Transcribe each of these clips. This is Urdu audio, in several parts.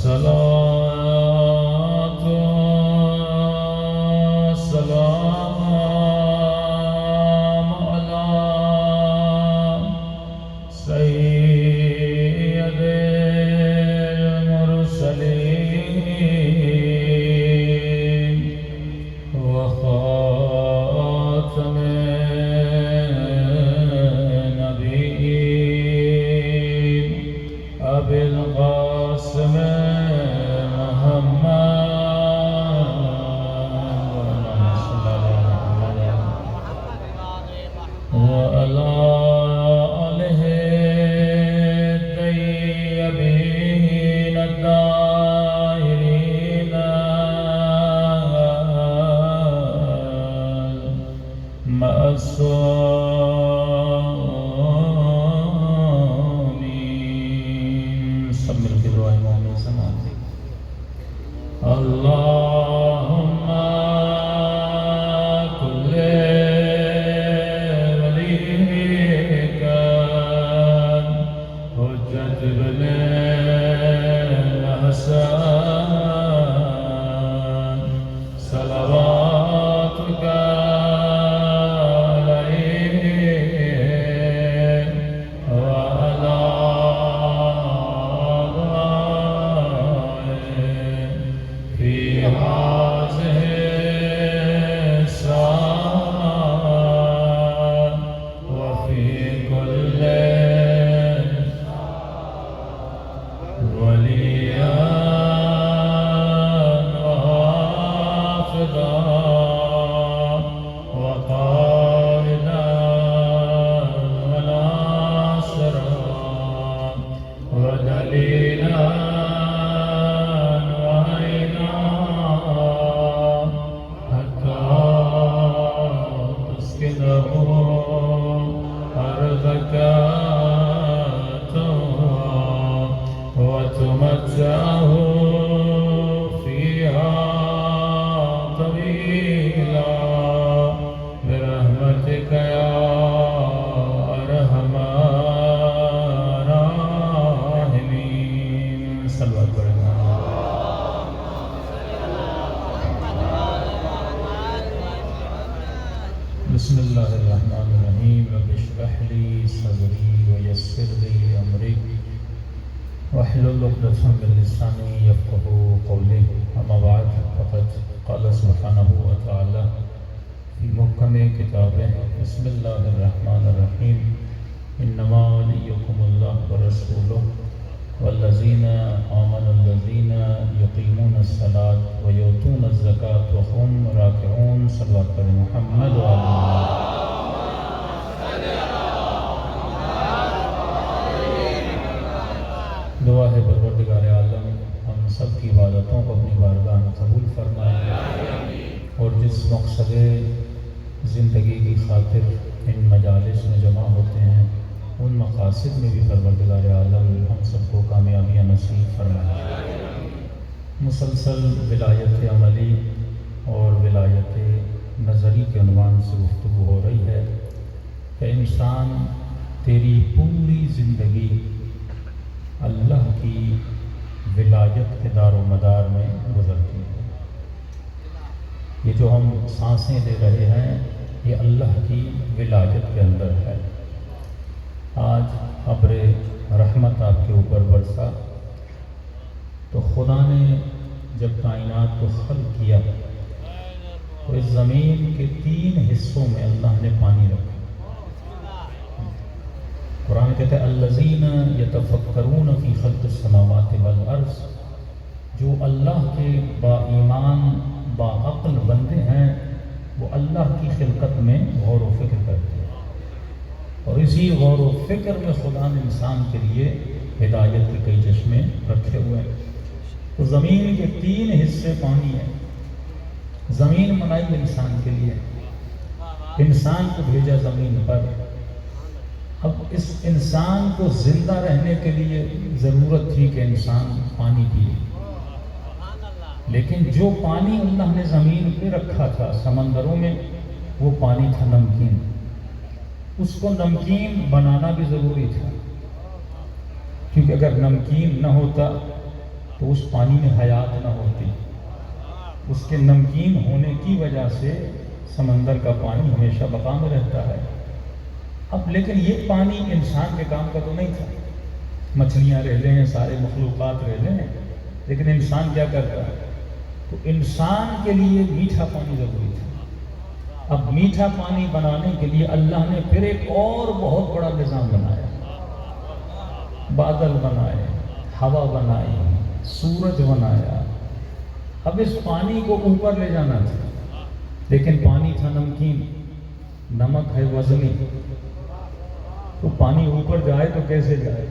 الصلاة والسلام على سيد المرسلين وخاتم النبيين أبي القاسم وعلى آله الطيبين الطاهرين المعصومين سب مل کے دعائیں مومن سمان اللهم كل وليك حجة بن الحسن صلواتك عليه وعلى آله في هذه الساعة وفي كل وليا وحافظا وقائدا وناصرا ودليلا وعينا حتى تسكنه أرضك وتمتعه فيها طويلا برحمتك يا أرحم الراحمين صلوات علينا بسم الله الرحمن الرحيم رب اشرح لي صدري ويسر لي أمري واحلل عقدة من لساني يفقهوا قولي أما بعد فقد قال سبحانه وتعالى في محكم كتابه بسم الله الرحمن الرحيم إنما وليكم الله ورسوله والذين آمنوا الذين يقيمون الصلاة ويؤتون الزكاة وهم راكعون صلوات على محمد وعلى دعا ہے پروردگار عالم ہم سب کی عبادتوں کو اپنی بارگاہ میں قبول فرمائے اور جس مقصد زندگی کی خاطر ان مجالس میں جمع ہوتے ہیں ان مقاصد میں بھی پروردگار عالم ہم سب کو کامیابیاں نصیب فرمائے مسلسل ولایت عملی اور ولایت نظری کے عنوان سے گفتگو ہو رہی ہے کہ انسان تیری پوری زندگی اللہ کی ولایت کے دار و مدار میں گزرتی ہے۔ یہ جو ہم سانسیں لے رہے ہیں یہ اللہ کی ولایت کے اندر ہے۔ آج ابر رحمت آپ کے اوپر برسا تو خدا نے جب کائنات کو خلق کیا تو اس زمین کے 3 حصوں میں اللہ نے پانی رکھا۔ قرآن کہتا ہے الذین یتفکرون فی خلق السماوات والارض، جو اللہ کے با ایمان با عقل بندے ہیں وہ اللہ کی خلقت میں غور و فکر کرتے ہیں، اور اسی غور و فکر میں خدا نے انسان کے لیے ہدایت کے کئی چشمے رکھے ہوئے ہیں۔ تو زمین کے 3 حصے پانی ہے۔ زمین بنائی انسان کے لیے، انسان کو بھیجا زمین پر۔ اب اس انسان کو زندہ رہنے کے لیے ضرورت تھی کہ انسان پانی پیے، لیکن جو پانی اللہ نے زمین پہ رکھا تھا سمندروں میں وہ پانی تھا نمکین۔ اس کو نمکین بنانا بھی ضروری تھا، کیونکہ اگر نمکین نہ ہوتا تو اس پانی میں حیات نہ ہوتی، اس کے نمکین ہونے کی وجہ سے سمندر کا پانی ہمیشہ بقا میں رہتا ہے۔ اب لیکن یہ پانی انسان کے کام کا تو نہیں تھا، مچھلیاں رہ لیں، سارے مخلوقات رہ لیں، لیکن انسان کیا کرتا ہے؟ تو انسان کے لیے میٹھا پانی ضروری تھا۔ اب میٹھا پانی بنانے کے لیے اللہ نے پھر ایک اور بہت بڑا نظام بنایا، بادل بنائے، ہوا بنائی، سورج بنایا۔ اب اس پانی کو اوپر لے جانا تھا، لیکن پانی تھا نمکین، نمک ہے وزنی، تو پانی اوپر جائے تو کیسے جائے؟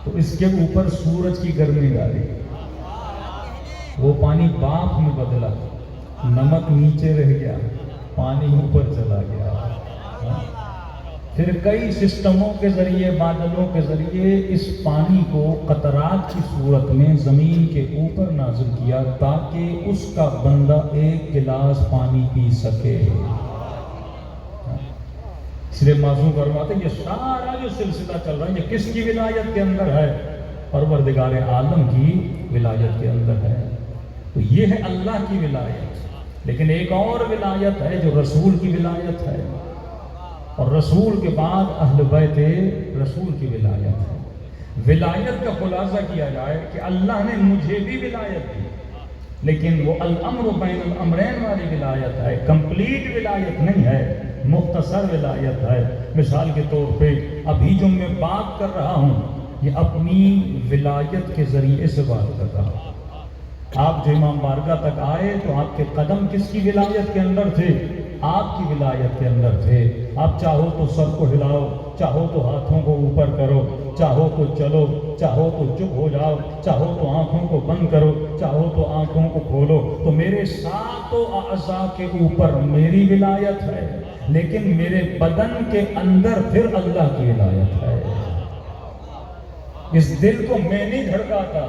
تو اس کے اوپر سورج کی گرمی ڈالی، وہ پانی بھاپ میں بدلا، نمک نیچے رہ گیا، پانی اوپر چلا گیا۔ پھر کئی سسٹموں کے ذریعے، بادلوں کے ذریعے اس پانی کو قطرات کی صورت میں زمین کے اوپر نازل کیا تاکہ اس کا بندہ ایک گلاس پانی پی سکے۔ اس لیے معصوم فرماتے ہیں یہ سارا جو سلسلہ چل رہا ہے یہ کس کی ولایت کے اندر ہے؟ پروردگار عالم کی ولایت کے اندر ہے۔ تو یہ ہے اللہ کی ولایت، لیکن ایک اور ولایت ہے جو رسول کی ولایت ہے، اور رسول کے بعد اہل بیت رسول کی ولایت ہے۔ ولایت کا خلاصہ کیا جائے کہ اللہ نے مجھے بھی ولایت دی، لیکن وہ الامر بین الامرین والی ولایت ہے، کمپلیٹ ولایت نہیں ہے، مختصر ولایت ہے۔ مثال کے طور پہ ابھی جو میں بات کر رہا ہوں یہ اپنی ولایت کے ذریعے سے بات کر رہا ہوں۔ آپ جو امام بارگاہ تک آئے تو آپ کے قدم کس کی ولایت کے اندر تھے؟ آپ کی ولایت کے اندر تھے۔ آپ چاہو تو سر کو ہلاؤ، چاہو تو ہاتھوں کو اوپر کرو، چاہو تو چلو، چاہو تو چپ ہو جاؤ، چاہو تو آنکھوں کو بند کرو، چاہو تو آنکھوں کو کھولو، تو میرے ساتوں اعضاء کے اوپر میری ولایت ہے، لیکن میرے بدن کے اندر پھر اللہ کی ولایت ہے۔ اس دل کو میں نہیں دھڑکاتا،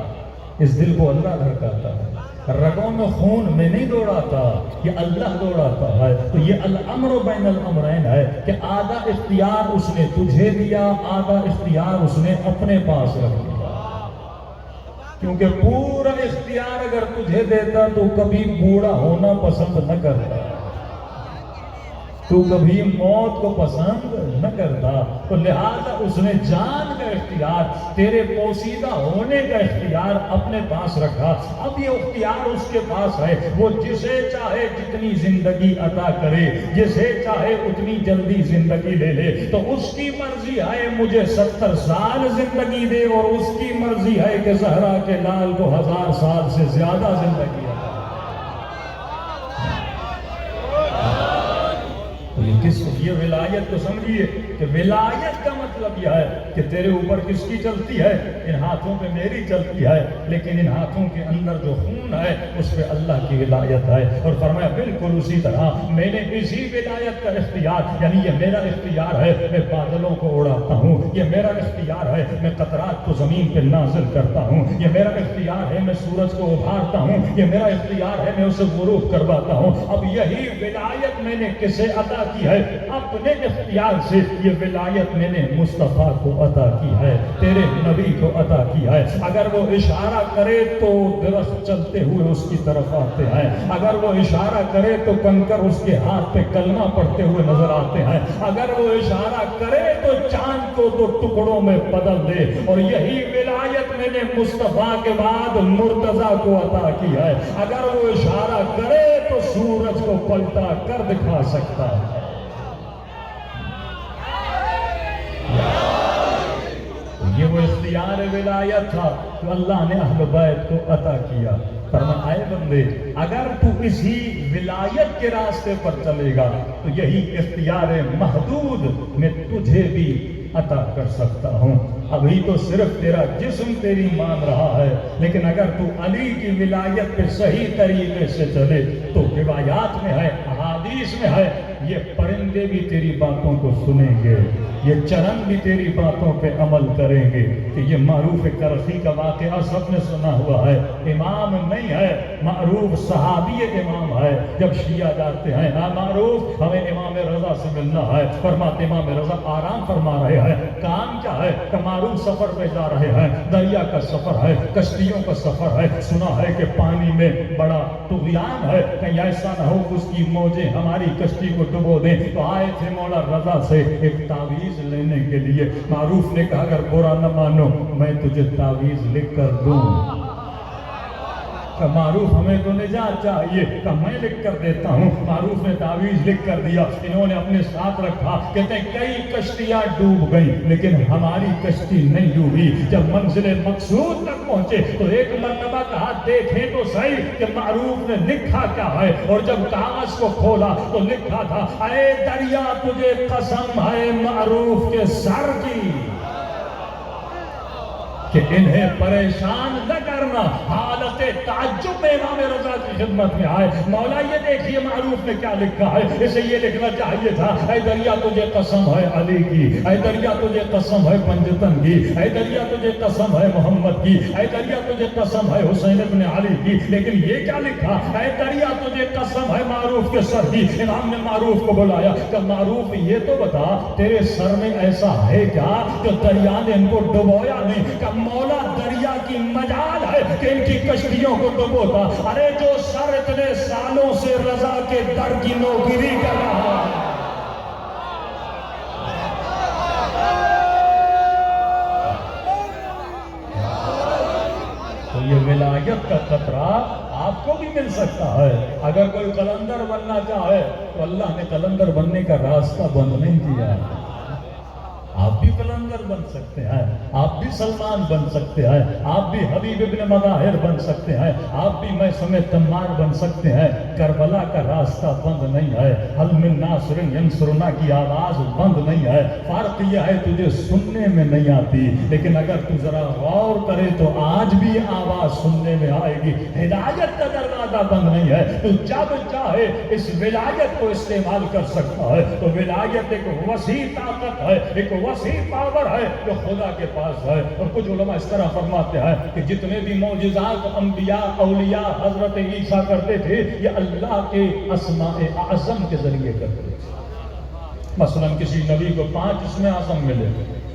اس دل کو اللہ دھڑکاتا ہے۔ رگوں میں خون میں نہیں دوڑاتا، یہ اللہ دوڑاتا ہے۔ تو یہ الامر بین الامرین ہے کہ آدھا اختیار اس نے تجھے دیا، آدھا اختیار اس نے اپنے پاس رکھ دیا، کیونکہ پورا اختیار اگر تجھے دیتا تو کبھی بوڑھا ہونا پسند نہ کرتا، تو کبھی موت کو پسند نہ کرتا، تو لہذا اس نے جان کا اختیار، تیرے پوسیدہ ہونے کا اختیار اپنے پاس رکھا۔ اب یہ اختیار اس کے پاس ہے، وہ جسے چاہے جتنی زندگی عطا کرے، جسے چاہے اتنی جلدی زندگی لے لے۔ تو اس کی مرضی ہے مجھے 70 سال زندگی دے، اور اس کی مرضی ہے کہ زہرا کے لال کو 1000 سال سے زیادہ زندگی عطا۔ یہ ولایت تو سمجھیے کہ ولایت کا مطلب یہ ہے کہ تیرے اوپر کس کی چلتی ہے؟ ان ہاتھوں پہ میری چلتی ہے، لیکن ان ہاتھوں کے اندر جو خون ہے اس پہ اللہ کی ولایت ہے۔ اور فرمایا بالکل اسی طرح میں نے اسی ولایت کا اختیار، یعنی یہ میرا اختیار ہے میں بادلوں کو اڑاتا ہوں، یہ میرا اختیار ہے میں قطرات کو زمین پہ نازل کرتا ہوں، یہ میرا اختیار ہے میں سورج کو ابھارتا ہوں، یہ میرا اختیار ہے میں اسے غروب کرواتا ہوں۔ اب یہی ولایت میں نے کسے عطا کی ہے؟ اپنے اختیار سے۔ یہ ولایت میں نے مصطفیٰ کو عطا کی ہے، تیرے نبی کو عطا کی ہے۔ اگر وہ اشارہ کرے تو درخت چلتے ہوئے اس کی طرف آتے ہیں، اگر وہ اشارہ کرے تو کنکر اس کے ہاتھ پہ کلمہ پڑھتے ہوئے نظر آتے ہیں، اگر وہ اشارہ کرے تو چاند کو تو ٹکڑوں میں بدل دے۔ اور یہی ولایت میں نے مصطفیٰ کے بعد مرتضیٰ کو عطا کی ہے، اگر وہ اشارہ کرے تو سورج کو پلٹا کر دکھا سکتا ہے۔ یہ وہ اختیار ولایت تھا جو اللہ نے اہل بیت کو عطا کیا۔ فرمایا اے بندے اگر تو اسی ولایت کے راستے پر چلے گا تو یہی اختیار محدود میں تجھے بھی عطا کر سکتا ہوں۔ ابھی تو صرف تیرا جسم تیری مان رہا ہے، لیکن اگر تو علی کی ولایت پہ صحیح طریقے سے چلے تو روایات میں ہے، احادیث میں ہے، یہ پرندے بھی تیری باتوں کو سنیں گے، یہ چرن بھی تیری باتوں پہ عمل کریں گے. کہ یہ معروف کرخی کا واقعہ سب نے سنا ہوا ہے. امام نہیں ہے, معروف صحابی امام ہے. جب شیعہ جاتے ہیں ہاں معروف ہمیں امام رضا سے ملنا ہے, فرماتے امام رضا آرام فرما رہے ہیں. کام کیا ہے کہ معروف سفر پہ جا رہے ہیں, دریا کا سفر ہے, کشتیوں کا سفر ہے. سنا ہے کہ پانی میں بڑا طغیان ہے, کہیں ایسا نہ ہو اس کی موجیں ہماری کشتی کو ڈبو دیں. تو آئے تھے مولا رضا سے ایک تعویذ لینے کے لیے. معروف نے کہا اگر برا نہ مانو میں تجھے تعویذ لکھ کر دوں. کہ معروف ہمیں تو نجات چاہیے, کہ میں لکھ کر دیتا ہوں. معروف نے تعویذ لکھ کر دیا, انہوں نے اپنے ساتھ رکھا. کہتے ہیں کئی کشتیاں ڈوب گئیں لیکن ہماری کشتی نہیں ڈوبی. جب منزل مقصود تک پہنچے تو ایک مرتبہ کہا دیکھیں تو صحیح کہ معروف نے لکھا کیا ہے. اور جب کاغذ کو کھولا تو لکھا تھا اے دریا تجھے قسم ہے معروف کے سر کی کہ انہیں پریشان نہ کرنا. حالت تعجب میں امام رضا کی خدمت میں آئے. مولا یہ دیکھیے معروف نے کیا لکھا ہے, اسے یہ لکھنا چاہیے تھا اے دریا تجھے قسم ہے علی کی, اے دریا تجھے قسم ہے پنجتن کی, اے دریا تجھے قسم ہے محمد کی, اے دریا تجھے قسم ہے حسین ابن علی کی. لیکن یہ کیا لکھا, اے دریا تجھے قسم ہے معروف کے سر کی. امام نے معروف کو بلایا کہ معروف یہ تو بتا تیرے سر میں ایسا ہے کیا کہ دریا نے ان کو ڈبویا نہیں. کہ مولا دریا کی مجال ہے کہ ان کی کشتیوں کو ڈبوتا. ارے جو سر اتنے سالوں سے رضا کے در کی نوکری کر رہا ہے, تو یہ ولایت کا خطرہ آپ کو بھی مل سکتا ہے. اگر کوئی قلندر بننا چاہے تو اللہ نے قلندر بننے کا راستہ بند نہیں کیا. آپ بھی قلندر بن سکتے ہیں, آپ بھی سلمان بن سکتے ہیں, آپ بھی حبیب ابن مظاہر بن سکتے ہیں, آپ بھی میں سمیت تمار بن سکتے ہیں. کربلا کا راستہ بند نہیں ہے. حل من ناصر ینصرنا کی آواز بند نہیں ہے. فرق یہ ہے تجھے سننے میں نہیں آتی, لیکن اگر تو ذرا غور کرے تو آج بھی آواز سننے میں آئے گی. ہدایت کا دروازہ بند نہیں ہے. تو جب چاہے اس ولایت کو استعمال کر سکتا ہے. تو ولایت ایک وسیع طاقت ہے, ایک وسیع پاور ہے جو خدا کے پاس ہے. اور کچھ علماء اس طرح فرماتے ہیں کہ جتنے بھی معجزات انبیاء اولیاء حضرت عیسیٰ کرتے تھے یہ اللہ کے اسماء اعظم کے ذریعے کرتے تھے. مثلا کسی نبی کو 5 اسم اعظم ملے,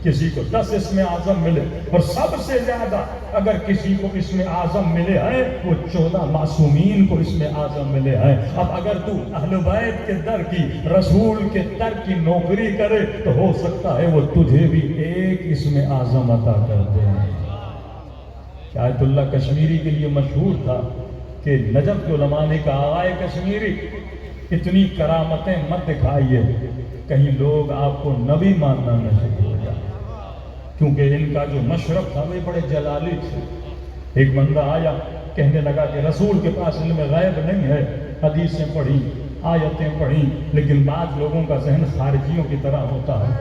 کسی کو 10 اسم اعظم ملے, اور سب سے زیادہ اگر کسی کو اسم اعظم ملے ہیں وہ 14 معصومین کو اسم اعظم ملے ہیں. اب اگر تو اہل بیت کے در کی, رسول کے در کی نوکری کرے تو ہو سکتا ہے وہ تجھے بھی ایک اسم اعظم عطا کر دے. آیت اللہ کشمیری کے لیے مشہور تھا کہ نجف کے علماء نے کہا آئے کشمیری اتنی کرامتیں مت دکھائیے کہیں لوگ آپ کو نبی ماننا نہ شروع ہو جائے, کیونکہ ان کا جو مشرب تھا وہ بڑے جلالی تھے. ایک بندہ آیا کہنے لگا کہ رسول کے پاس علم غیب نہیں ہے, حدیثیں پڑھی آیتیں پڑھی, لیکن بعض لوگوں کا ذہن خارجیوں کی طرح ہوتا ہے,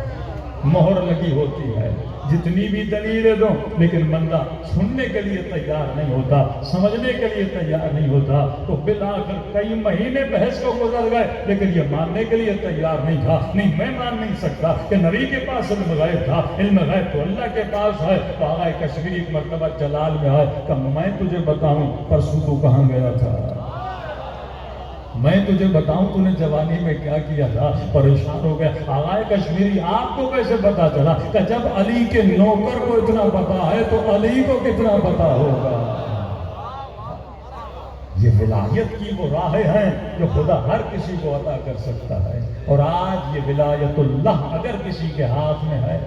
مہر لگی ہوتی ہے, جتنی بھی دلیلیں دو لیکن بندہ سننے کے لیے تیار نہیں ہوتا, سمجھنے کے لیے تیار نہیں ہوتا. تو بالآخر کئی مہینے بحث کو گزر گئے لیکن یہ ماننے کے لیے تیار نہیں تھا. نہیں میں مان نہیں سکتا کہ نبی کے پاس علم غیب تھا, علم غیب تو اللہ کے پاس ہے. تو آقا کشمیری ایک مرتبہ جلال میں آئے کہ میں تجھے بتاؤں پرسوں تو کہاں گیا تھا, میں تجھے بتاؤں تو نے جوانی میں کیا کیا تھا. پریشان ہو گیا. آقا کشمیری آپ کو کیسے پتا چلا کہ جب علی کے نوکر کو اتنا پتا ہے تو علی کو کتنا پتا ہوگا. یہ ولایت کی وہ راہیں ہیں جو خدا ہر کسی کو عطا کر سکتا ہے. اور آج یہ ولایت اللہ اگر کسی کے ہاتھ میں ہے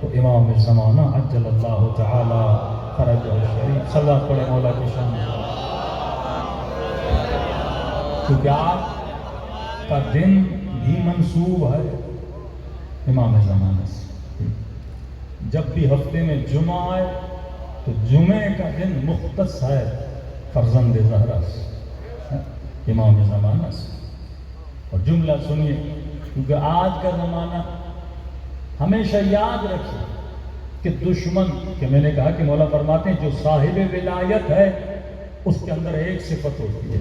تو امام زمانہ عجل اللہ تعالی فرجہ الشریف. صلی اللہ علیہ مولا کی شان. کیونکہ آپ کا دن بھی منسوب ہے امام زمانہ سے. جب بھی ہفتے میں جمعہ آئے تو جمعے کا دن مختص ہے فرزند زہرا سے, امام زمانہ سے. اور جملہ سنیے کیونکہ آج کا زمانہ ہمیشہ یاد رکھے کہ دشمن, کہ میں نے کہا کہ مولا فرماتے ہیں جو صاحب ولایت ہے اس کے اندر ایک صفت ہوتی ہے,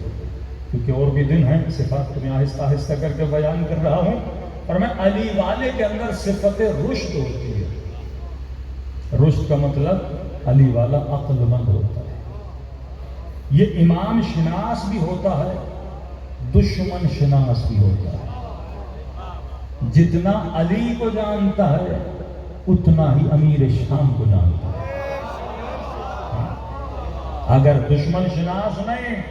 کیونکہ اور بھی دن ہیں, صفات کو میں آہستہ آہستہ کر کے بیان کر رہا ہوں. فرمایا علی والے کے اندر صفت رشد ہوتی ہے۔ رشد کا مطلب علی والا عقل مند ہوتا ہے، یہ امام شناس بھی ہوتا ہے، دشمن شناس بھی ہوتا ہے۔ جتنا علی کو جانتا ہے اتنا ہی امیر شام کو جانتا ہے۔ اگر دشمن شناس نہیں،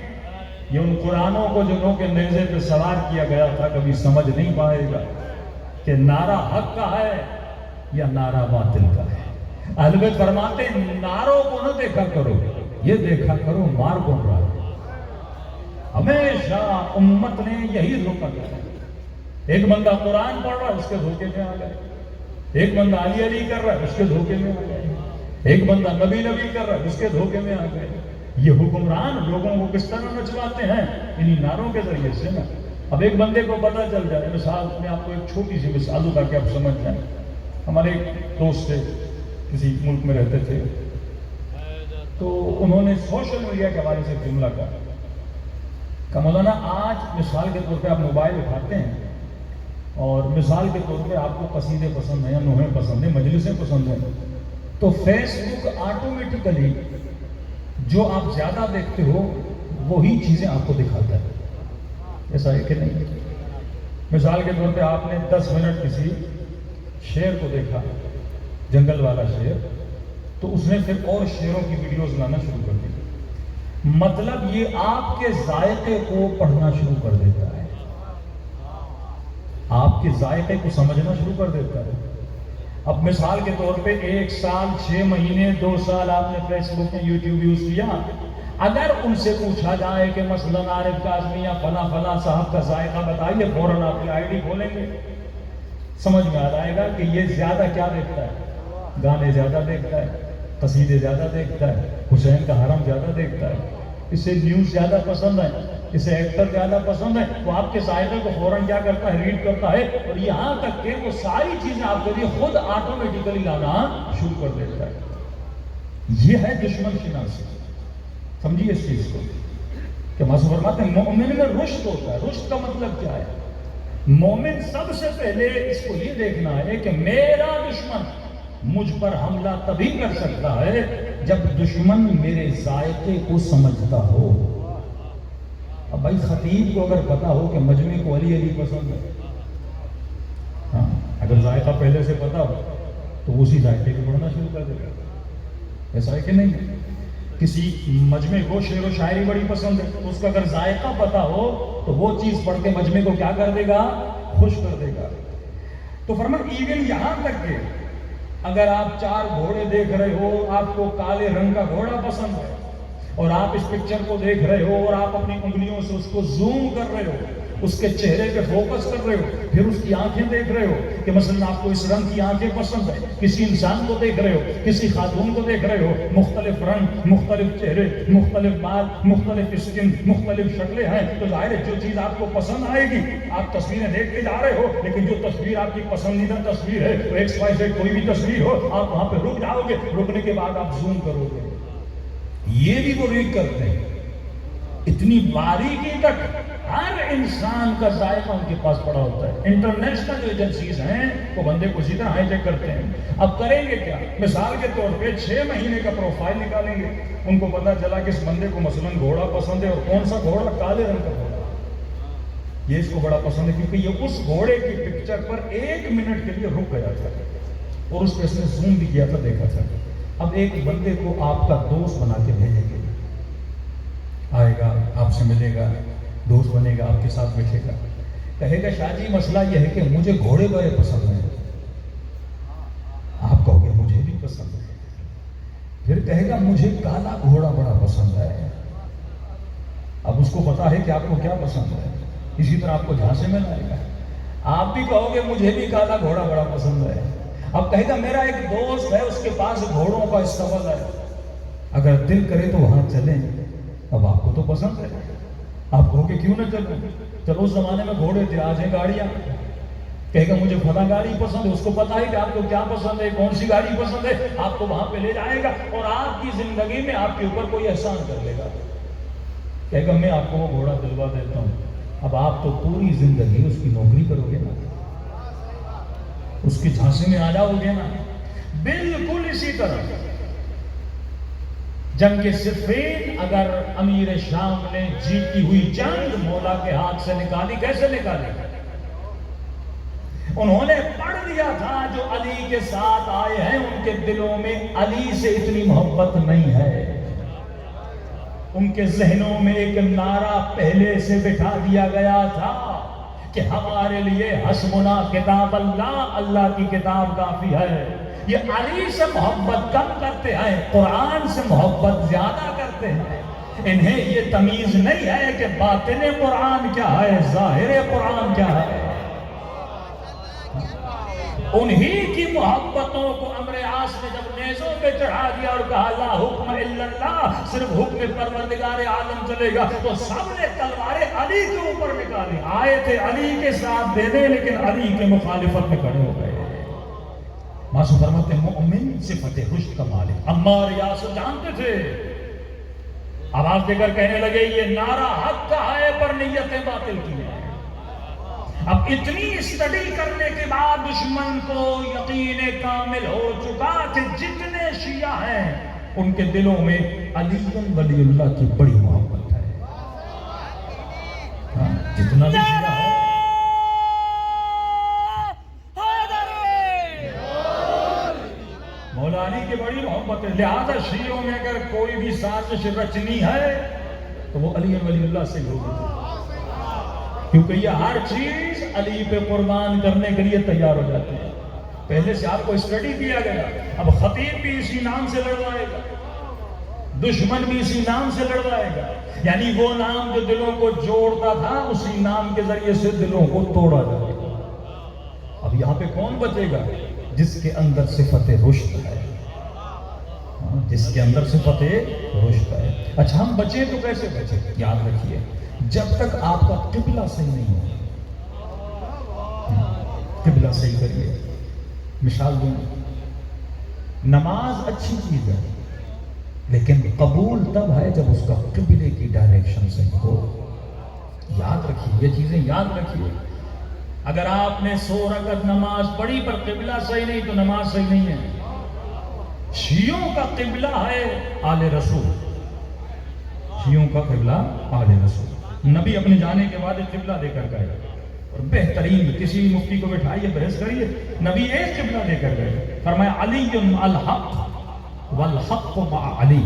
یہ ان قرآنوں کو جنہوں کے نیزے پہ سوار کیا گیا تھا کبھی سمجھ نہیں پائے گا کہ نعرہ حق کا ہے یا نعرہ باطل کا ہے۔ اہل بیت فرماتے ہیں نعروں کو نہ دیکھا کرو، یہ دیکھا کرو مار کون رہا ہے۔ ہمیشہ امت نے یہی دھوکہ کیا ہے۔ ایک بندہ قرآن پڑھ رہا ہے اس کے دھوکے میں آ گئے، ایک بندہ علی علی کر رہا ہے اس کے دھوکے میں آ گئے، ایک بندہ نبی نبی کر رہا ہے اس کے دھوکے میں آ گئے۔ یہ حکمران لوگوں کو کس طرح نچواتے ہیں؟ انہی نعروں کے ذریعے سے نا۔ اب ایک بندے کو پتہ چل جائے، مثال میں آپ کو ایک چھوٹی سی مثال دوں تاکہ آپ سمجھ جائیں۔ ہمارے ایک دوست تھے، کسی ملک میں رہتے تھے، تو انہوں نے سوشل میڈیا کے حوالے سے جملہ کہا مولانا آج مثال کے طور پہ آپ موبائل اٹھاتے ہیں اور مثال کے طور پہ آپ کو قصیدے پسند ہیں یا نوحیں پسند ہیں، مجلسیں پسند ہیں، تو فیس بک آٹومیٹیکلی جو آپ زیادہ دیکھتے ہو وہی چیزیں آپ کو دکھاتا ہے۔ ایسا ہے کہ نہیں؟ مثال کے طور پہ آپ نے 10 منٹ کسی شیر کو دیکھا، جنگل والا شیر، تو اس نے پھر اور شیروں کی ویڈیوز لانا شروع کر دی۔ مطلب یہ آپ کے ذائقے کو پڑھنا شروع کر دیتا ہے، آپ کے ذائقے کو سمجھنا شروع کر دیتا ہے۔ اب مثال کے طور پہ 1 سال 6 مہینے 2 سال آپ نے فیس بک میں یوٹیوب یوز کیا، اگر ان سے پوچھا جائے کہ مثلاً عارف کاظمی یا فلاں صاحب کا ذائقہ بتائیے، فوراً آپ کی آئی ڈی کھولیں گے، سمجھ میں آ جائے گا کہ یہ زیادہ کیا دیکھتا ہے، گانے زیادہ دیکھتا ہے، قصیدے زیادہ دیکھتا ہے، حسین کا حرم زیادہ دیکھتا ہے، اسے نیوز زیادہ پسند ہے، اسے ایکٹر زیادہ پسند ہے، وہ آپ کے ذائقے کو فوراً کیا کرتا ہے، ریڈ کرتا ہے، اور یہاں تک کہ وہ ساری چیزیں آپ کے لیے خود آٹومیٹیکلی لانا شروع کر دیتا ہے۔ یہ ہے دشمن شناسی۔ سمجھیے اس چیز کو کہ محسوس فرماتے ہیں مومن میں رشد ہوتا ہے۔ رشد کا مطلب کیا ہے؟ مومن سب سے پہلے اس کو یہ دیکھنا ہے کہ میرا دشمن مجھ پر حملہ تبھی کر سکتا ہے جب دشمن میرے ذائقے کو سمجھتا ہو۔ اب بھائی خطیب کو اگر پتا ہو کہ مجمع کو علی علی پسند ہے، ہاں اگر ذائقہ پہلے سے پتا ہو تو اسی ذائقے کو پڑھنا شروع کر دے گا۔ ایسا ہے کہ نہیں؟ کسی مجمع کو شعر و شاعری بڑی پسند ہے، تو اس کا اگر ذائقہ پتا ہو تو وہ چیز پڑھ کے مجمع کو کیا کر دے گا؟ خوش کر دے گا۔ تو فرمایا ایون یہاں تک کہ اگر آپ 4 گھوڑے دیکھ رہے ہو، آپ کو کالے رنگ کا گھوڑا پسند ہے اور آپ اس پکچر کو دیکھ رہے ہو اور آپ اپنی انگلیوں سے اس کو زوم کر رہے ہو، اس کے چہرے پہ فوکس کر رہے ہو، پھر اس کی آنکھیں دیکھ رہے ہو کہ مثلا آپ کو اس رنگ کی آنکھیں پسند ہے، کسی انسان کو دیکھ رہے ہو، کسی خاتون کو دیکھ رہے ہو، مختلف رنگ، مختلف چہرے، مختلف بال، مختلف اسکن، مختلف شکلیں ہیں، تو ظاہر ہے جو چیز آپ کو پسند آئے گی آپ تصویریں دیکھ کے جا رہے ہو، لیکن جو تصویر آپ کی پسندیدہ تصویر ہے تو XYZ کوئی بھی تصویر ہو، آپ وہاں پہ رک جاؤ گے، رکنے کے بعد آپ زوم کرو گے۔ یہ بھی وہ ریڈ کرتے ہیں اتنی باریکی تک، ہر انسان کا ذائقہ ان کے پاس پڑا ہوتا ہے۔ انٹرنیشنل جو ایجنسیز ہیں وہ بندے کو اسی طرح ہائی جیک کرتے ہیں۔ اب کریں گے کیا؟ مثال کے طور پہ 6 مہینے کا پروفائل نکالیں گے، ان کو پتا چلا کہ اس بندے کو مثلاً گھوڑا پسند ہے، اور کون سا گھوڑا؟ کالے رنگ کا گھوڑا، یہ اس کو بڑا پسند ہے کیونکہ یہ اس گھوڑے کی پکچر پر 1 منٹ کے لیے رک گیا تھا اور اس پہ اس نے زوم بھی کیا تھا، دیکھا تھا۔ اب ایک بندے کو آپ کا دوست بنا کے بھیجیں گے، آئے گا آپ سے ملے گا، دوست بنے گا، آپ کے ساتھ بیٹھے گا، کہے گا شاہ جی مسئلہ یہ ہے کہ مجھے گھوڑے بڑے پسند ہیں، آپ کہو گے مجھے بھی پسند ہے، پھر کہے گا مجھے کالا گھوڑا بڑا پسند ہے۔ اب اس کو پتا ہے کہ آپ کو کیا پسند ہے، اسی طرح آپ کو جھانسے میں لائے گا، آپ بھی کہو گے مجھے بھی کالا گھوڑا بڑا پسند ہے۔ اب کہے گا میرا ایک دوست ہے اس کے پاس گھوڑوں کا استبل ہے، اگر دل کرے تو وہاں چلیں۔ اب آپ کو تو پسند ہے، آپ کہو کہ کیوں نہ چلیں، چلو اس زمانے میں گھوڑے تھے، آج ہیں گاڑیاں۔ کہے گا مجھے فلاں گاڑی پسند ہے، اس کو پتا ہے کہ آپ کو کیا پسند ہے، کون سی گاڑی پسند ہے، آپ کو وہاں پہ لے جائے گا اور آپ کی زندگی میں آپ کے اوپر کوئی احسان کر لے گا، کہے گا میں آپ کو وہ گھوڑا دلوا دیتا ہوں۔ اب آپ تو پوری زندگی اس کی نوکری کرو گے نا، اس کی جھانسی میں آ جاؤ گے نا. بالکل اسی طرح جنگ صفین اگر امیر شام نے جیتی ہوئی جنگ مولا کے ہاتھ سے نکالی، کیسے نکالی؟ انہوں نے پڑھ لیا تھا جو علی کے ساتھ آئے ہیں ان کے دلوں میں علی سے اتنی محبت نہیں ہے. ان کے ذہنوں میں ایک نعرہ پہلے سے بٹھا دیا گیا تھا کہ ہمارے لیے حسبنا کتاب اللہ، اللہ کی کتاب کافی ہے. یہ علی سے محبت کم کرتے ہیں، قرآن سے محبت زیادہ کرتے ہیں. انہیں یہ تمیز نہیں ہے کہ باطن قرآن کیا ہے، ظاہر قرآن کیا ہے. انہی کی محبتوں کو عمرو عاص نے جب نیزوں پہ چڑھا دیا اور کہا لا حکم الا اللہ، صرف حکم پروردگار عالم چلے گا، تو سب نے تلواریں علی کے اوپر نکالی. آئے تھے علی کے ساتھ دینے لیکن علی کے مخالفت میں کھڑے ہو گئے. معصوم فرماتے ہیں مؤمن صفت رشد کا مالک. عمار یاسر جانتے تھے، آواز دے کر کہنے لگے یہ نعرہ حق کا ہے پر نیتیں باطل کی ہیں. اب اتنی اسٹڈی کرنے کے بعد دشمن کو یقین کامل ہو چکا کہ جتنے شیعہ ہیں ان کے دلوں میں علی ولی اللہ کی بڑی محبت ہے. جتنا بھی شیعہ ہے مولا علی کی بڑی محبت ہے. لہذا شیعوں میں اگر کوئی بھی سازش رچنی ہے تو وہ علی ولی اللہ سے ہوگی، کیونکہ یہ ہر چیز علی پہ قربان کرنے کے لیے تیار ہو جاتے ہیں. پہلے سے آپ کو اسٹڈی کیا گیا. اب خطیب بھی اسی نام سے لڑوائے گا، دشمن بھی اسی نام سے لڑوائے گا. یعنی وہ نام جو دلوں کو جوڑتا تھا اسی نام کے ذریعے سے دلوں کو توڑا جائے گا. اب یہاں پہ کون بچے گا؟ جس کے اندر صفت رشد ہے، جس کے اندر صفت رشد ہے. اچھا ہم بچیں تو کیسے بچیں؟ یاد رکھیے جب تک آپ کا قبلہ صحیح نہیں ہو. قبلہ صحیح کریے. مثال دوں، نماز اچھی چیز ہے لیکن قبول تب ہے جب اس کا قبلے کی ڈائریکشن صحیح ہو. یاد رکھیے یہ چیزیں، یاد رکھیے. اگر آپ نے 100 رکعت نماز پڑھی پر قبلہ صحیح نہیں تو نماز صحیح نہیں ہے. شیعوں کا قبلہ ہے آل رسول، شیعوں کا قبلہ آل رسول. نبی اپنے جانے کے بعد قبلہ دے کر گئے اور بہترین کسی مفتی کو بٹھائیے بحث کریے، نبی ایک قبلہ دے کر گئے. فرمایا علی الحق والحق مع علی.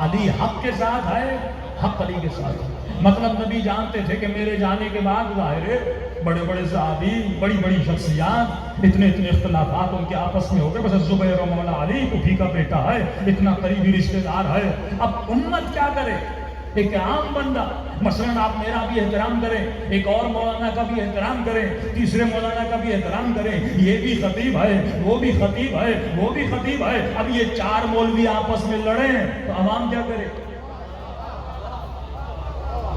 علی حق کے ساتھ ہے، حق علی کے ساتھ ہے. مطلب نبی جانتے تھے کہ میرے جانے کے بعد ظاہر بڑے بڑے صحابی، بڑی بڑی شخصیات، اتنے اختلافات ان کے آپس میں ہو گئے. بس زبیر و مولا علی پھوپھی کا بیٹا ہے، اتنا قریبی رشتہ دار ہے. اب امت کیا کرے؟ ایک عام بندہ مثلاً آپ میرا بھی احترام کریں، ایک اور مولانا کا بھی احترام کریں، تیسرے مولانا کا بھی احترام کریں. یہ بھی خطیب ہے، وہ بھی خطیب ہے، وہ بھی خطیب ہے. اب یہ 4 مولوی آپس میں لڑیں تو عوام کیا کرے؟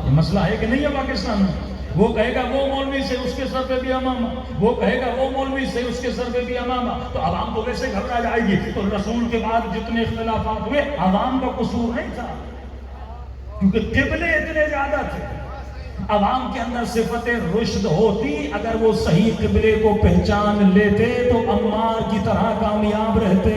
یہ مسئلہ ہے کہ نہیں ہے پاکستان میں؟ وہ کہے گا وہ مولوی سے اس کے سر پہ بھی امامہ، وہ کہے گا وہ مولوی سے اس کے سر پہ بھی امامہ. تو عوام تو ویسے گھبرا جائے گی. تو رسول کے بعد جتنے اختلافات ہوئے عوام کا قصور نہیں تھا، کیونکہ قبلے اتنے زیادہ تھے. عوام کے اندر صفت رشد ہوتی، اگر وہ صحیح قبلے کو پہچان لیتے تو عمار کی طرح کامیاب رہتے،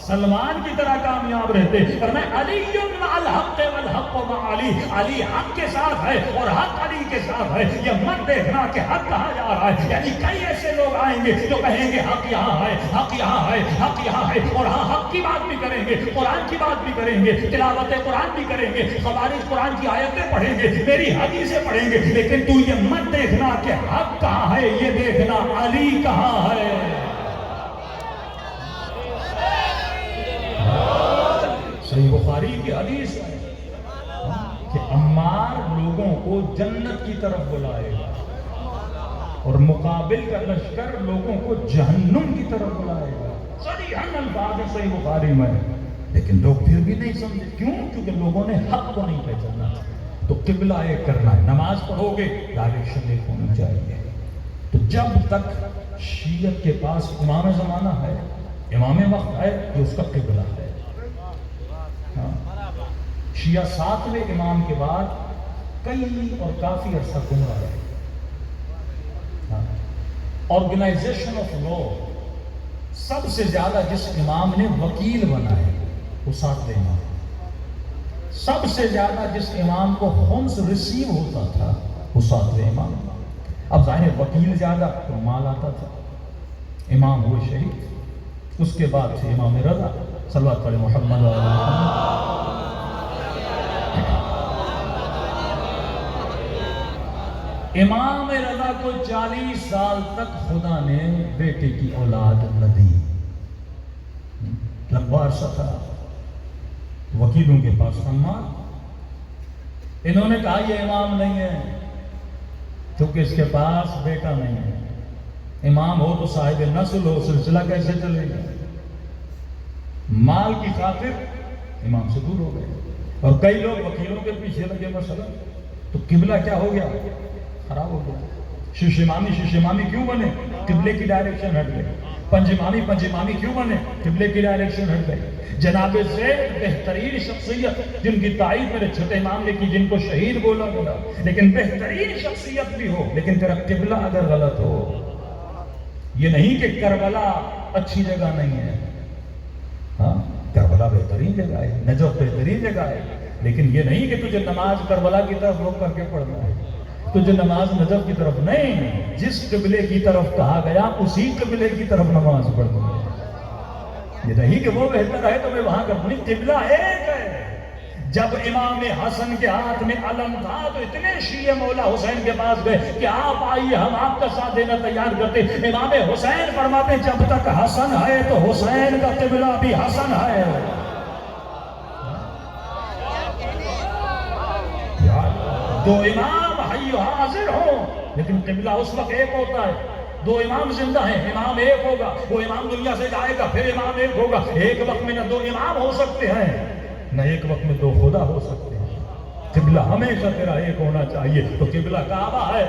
سلمان کی طرح کامیاب رہتے. فرمایا علی مع الحق والحق مع علی. علی حق کے ساتھ ہے اور حق علی کے ساتھ ہے. یہ مت دیکھنا کہ حق کہاں جا رہا ہے. یعنی کئی ایسے لوگ آئیں گے جو کہیں گے حق یہاں ہے، حق یہاں ہے، حق یہاں ہے، اور ہاں حق کی بات بھی کریں گے، قرآن کی بات بھی کریں گے، تلاوت قرآن بھی کریں گے، خوارج قرآن کی آیتیں پڑھیں گے، میری حدیثیں پڑھیں گے. لیکن تو یہ مت دیکھنا کہ حق کہاں ہے، یہ دیکھنا علی کہاں ہے. صحیح بخاری کی حدیث ہے کہ عمار لوگوں کو جنت کی طرف بلائے گا اور مقابل کا لشکر لوگوں کو جہنم کی طرف بلائے گا. صریحاً الفاظ صحیح بخاری میں. لیکن لوگ پھر بھی نہیں سمجھے. کیوں؟ کیونکہ لوگوں نے حق کو نہیں پہچانا. تو قبلہ ایک کرنا ہے. نماز پڑھو گے ڈائریکشن ایک ہونی چاہیے. تو جب تک شیعت کے پاس امام زمانہ ہے، امام وقت ہے، یہ اس کا قبلہ ہے. شیعہ 7ویں امام کے بعد کئی اور کافی عرصہ گمراہ رہے. آرگنائزیشن آف لا سب سے زیادہ جس امام نے وکیل بنائے وہ 7ویں امام. سب سے زیادہ جس امام کو خمس ریسیو ہوتا تھا وہ 7ویں امام. اب ظاہر وکیل زیادہ تو مال آتا تھا. امام ہوئے شہید. اس کے بعد سے امام رضا صلوات پڑھے محمد و آل محمد. امام رضا کو 40 سال تک خدا نے بیٹے کی اولاد نہ دی. لمبا عرصہ تھا. وکیلوں کے پاس سامان. انہوں نے کہا یہ امام نہیں ہے کیونکہ اس کے پاس بیٹا نہیں ہے. امام ہو تو صاحب نسل ہو, سلسلہ کیسے چلے گا؟ مال کی خاطر امام سے دور ہو گئے. اور کئی لوگ وکیلوں کے پیچھے لگے مثلا تو قبلہ کیا ہو گیا؟ خراب ہو گیا. شش امامی کیوں بنے؟ قبلے کی ڈائریکشن ہٹ گئی. پنج امامی کیوں بنے؟ قبلے کی ڈائریکشن ہٹ گئی. جناب زید بہترین شخصیت جن کی تائید میرے چھوٹے امام نے کی, جن کو شہید بولا گیا, لیکن بہترین شخصیت بھی ہو لیکن تیرا قبلہ اگر غلط ہو. یہ نہیں کہ کربلا اچھی جگہ نہیں ہے. ہاں کربلا بہترین جگہ ہے, نجف بہترین جگہ ہے, لیکن یہ نہیں کہ تجھے نماز کربلا کی طرف رخ کر کے پڑھنا ہے. تجھے نماز نجف کی طرف نہیں, جس قبلے کی طرف کہا گیا اسی قبلے کی طرف نماز پڑھنا ہے. یہ نہیں کہ وہ بہتر ہے تو میں وہاں کروں. قبلہ ایک ہے. جب امام حسن کے ہاتھ میں علم تھا تو اتنے شیعہ مولا حسین کے پاس گئے کہ آپ آئیے ہم آپ کا ساتھ دینا تیار کرتے. امام حسین فرماتے جب تک حسن ہے تو حسین کا قبلہ بھی حسن ہے. دو امام حی و حاضر ہوں لیکن قبلہ اس وقت ایک ہوتا ہے. دو امام زندہ ہیں, امام ایک ہوگا, وہ امام دنیا سے جائے گا پھر امام ایک ہوگا. ایک وقت میں نہ دو امام ہو سکتے ہیں نہ ایک وقت میں دو خدا ہو سکتے ہیں. قبلہ ہمیشہ تیرا ایک ہونا چاہیے. تو قبلہ کعبہ ہے,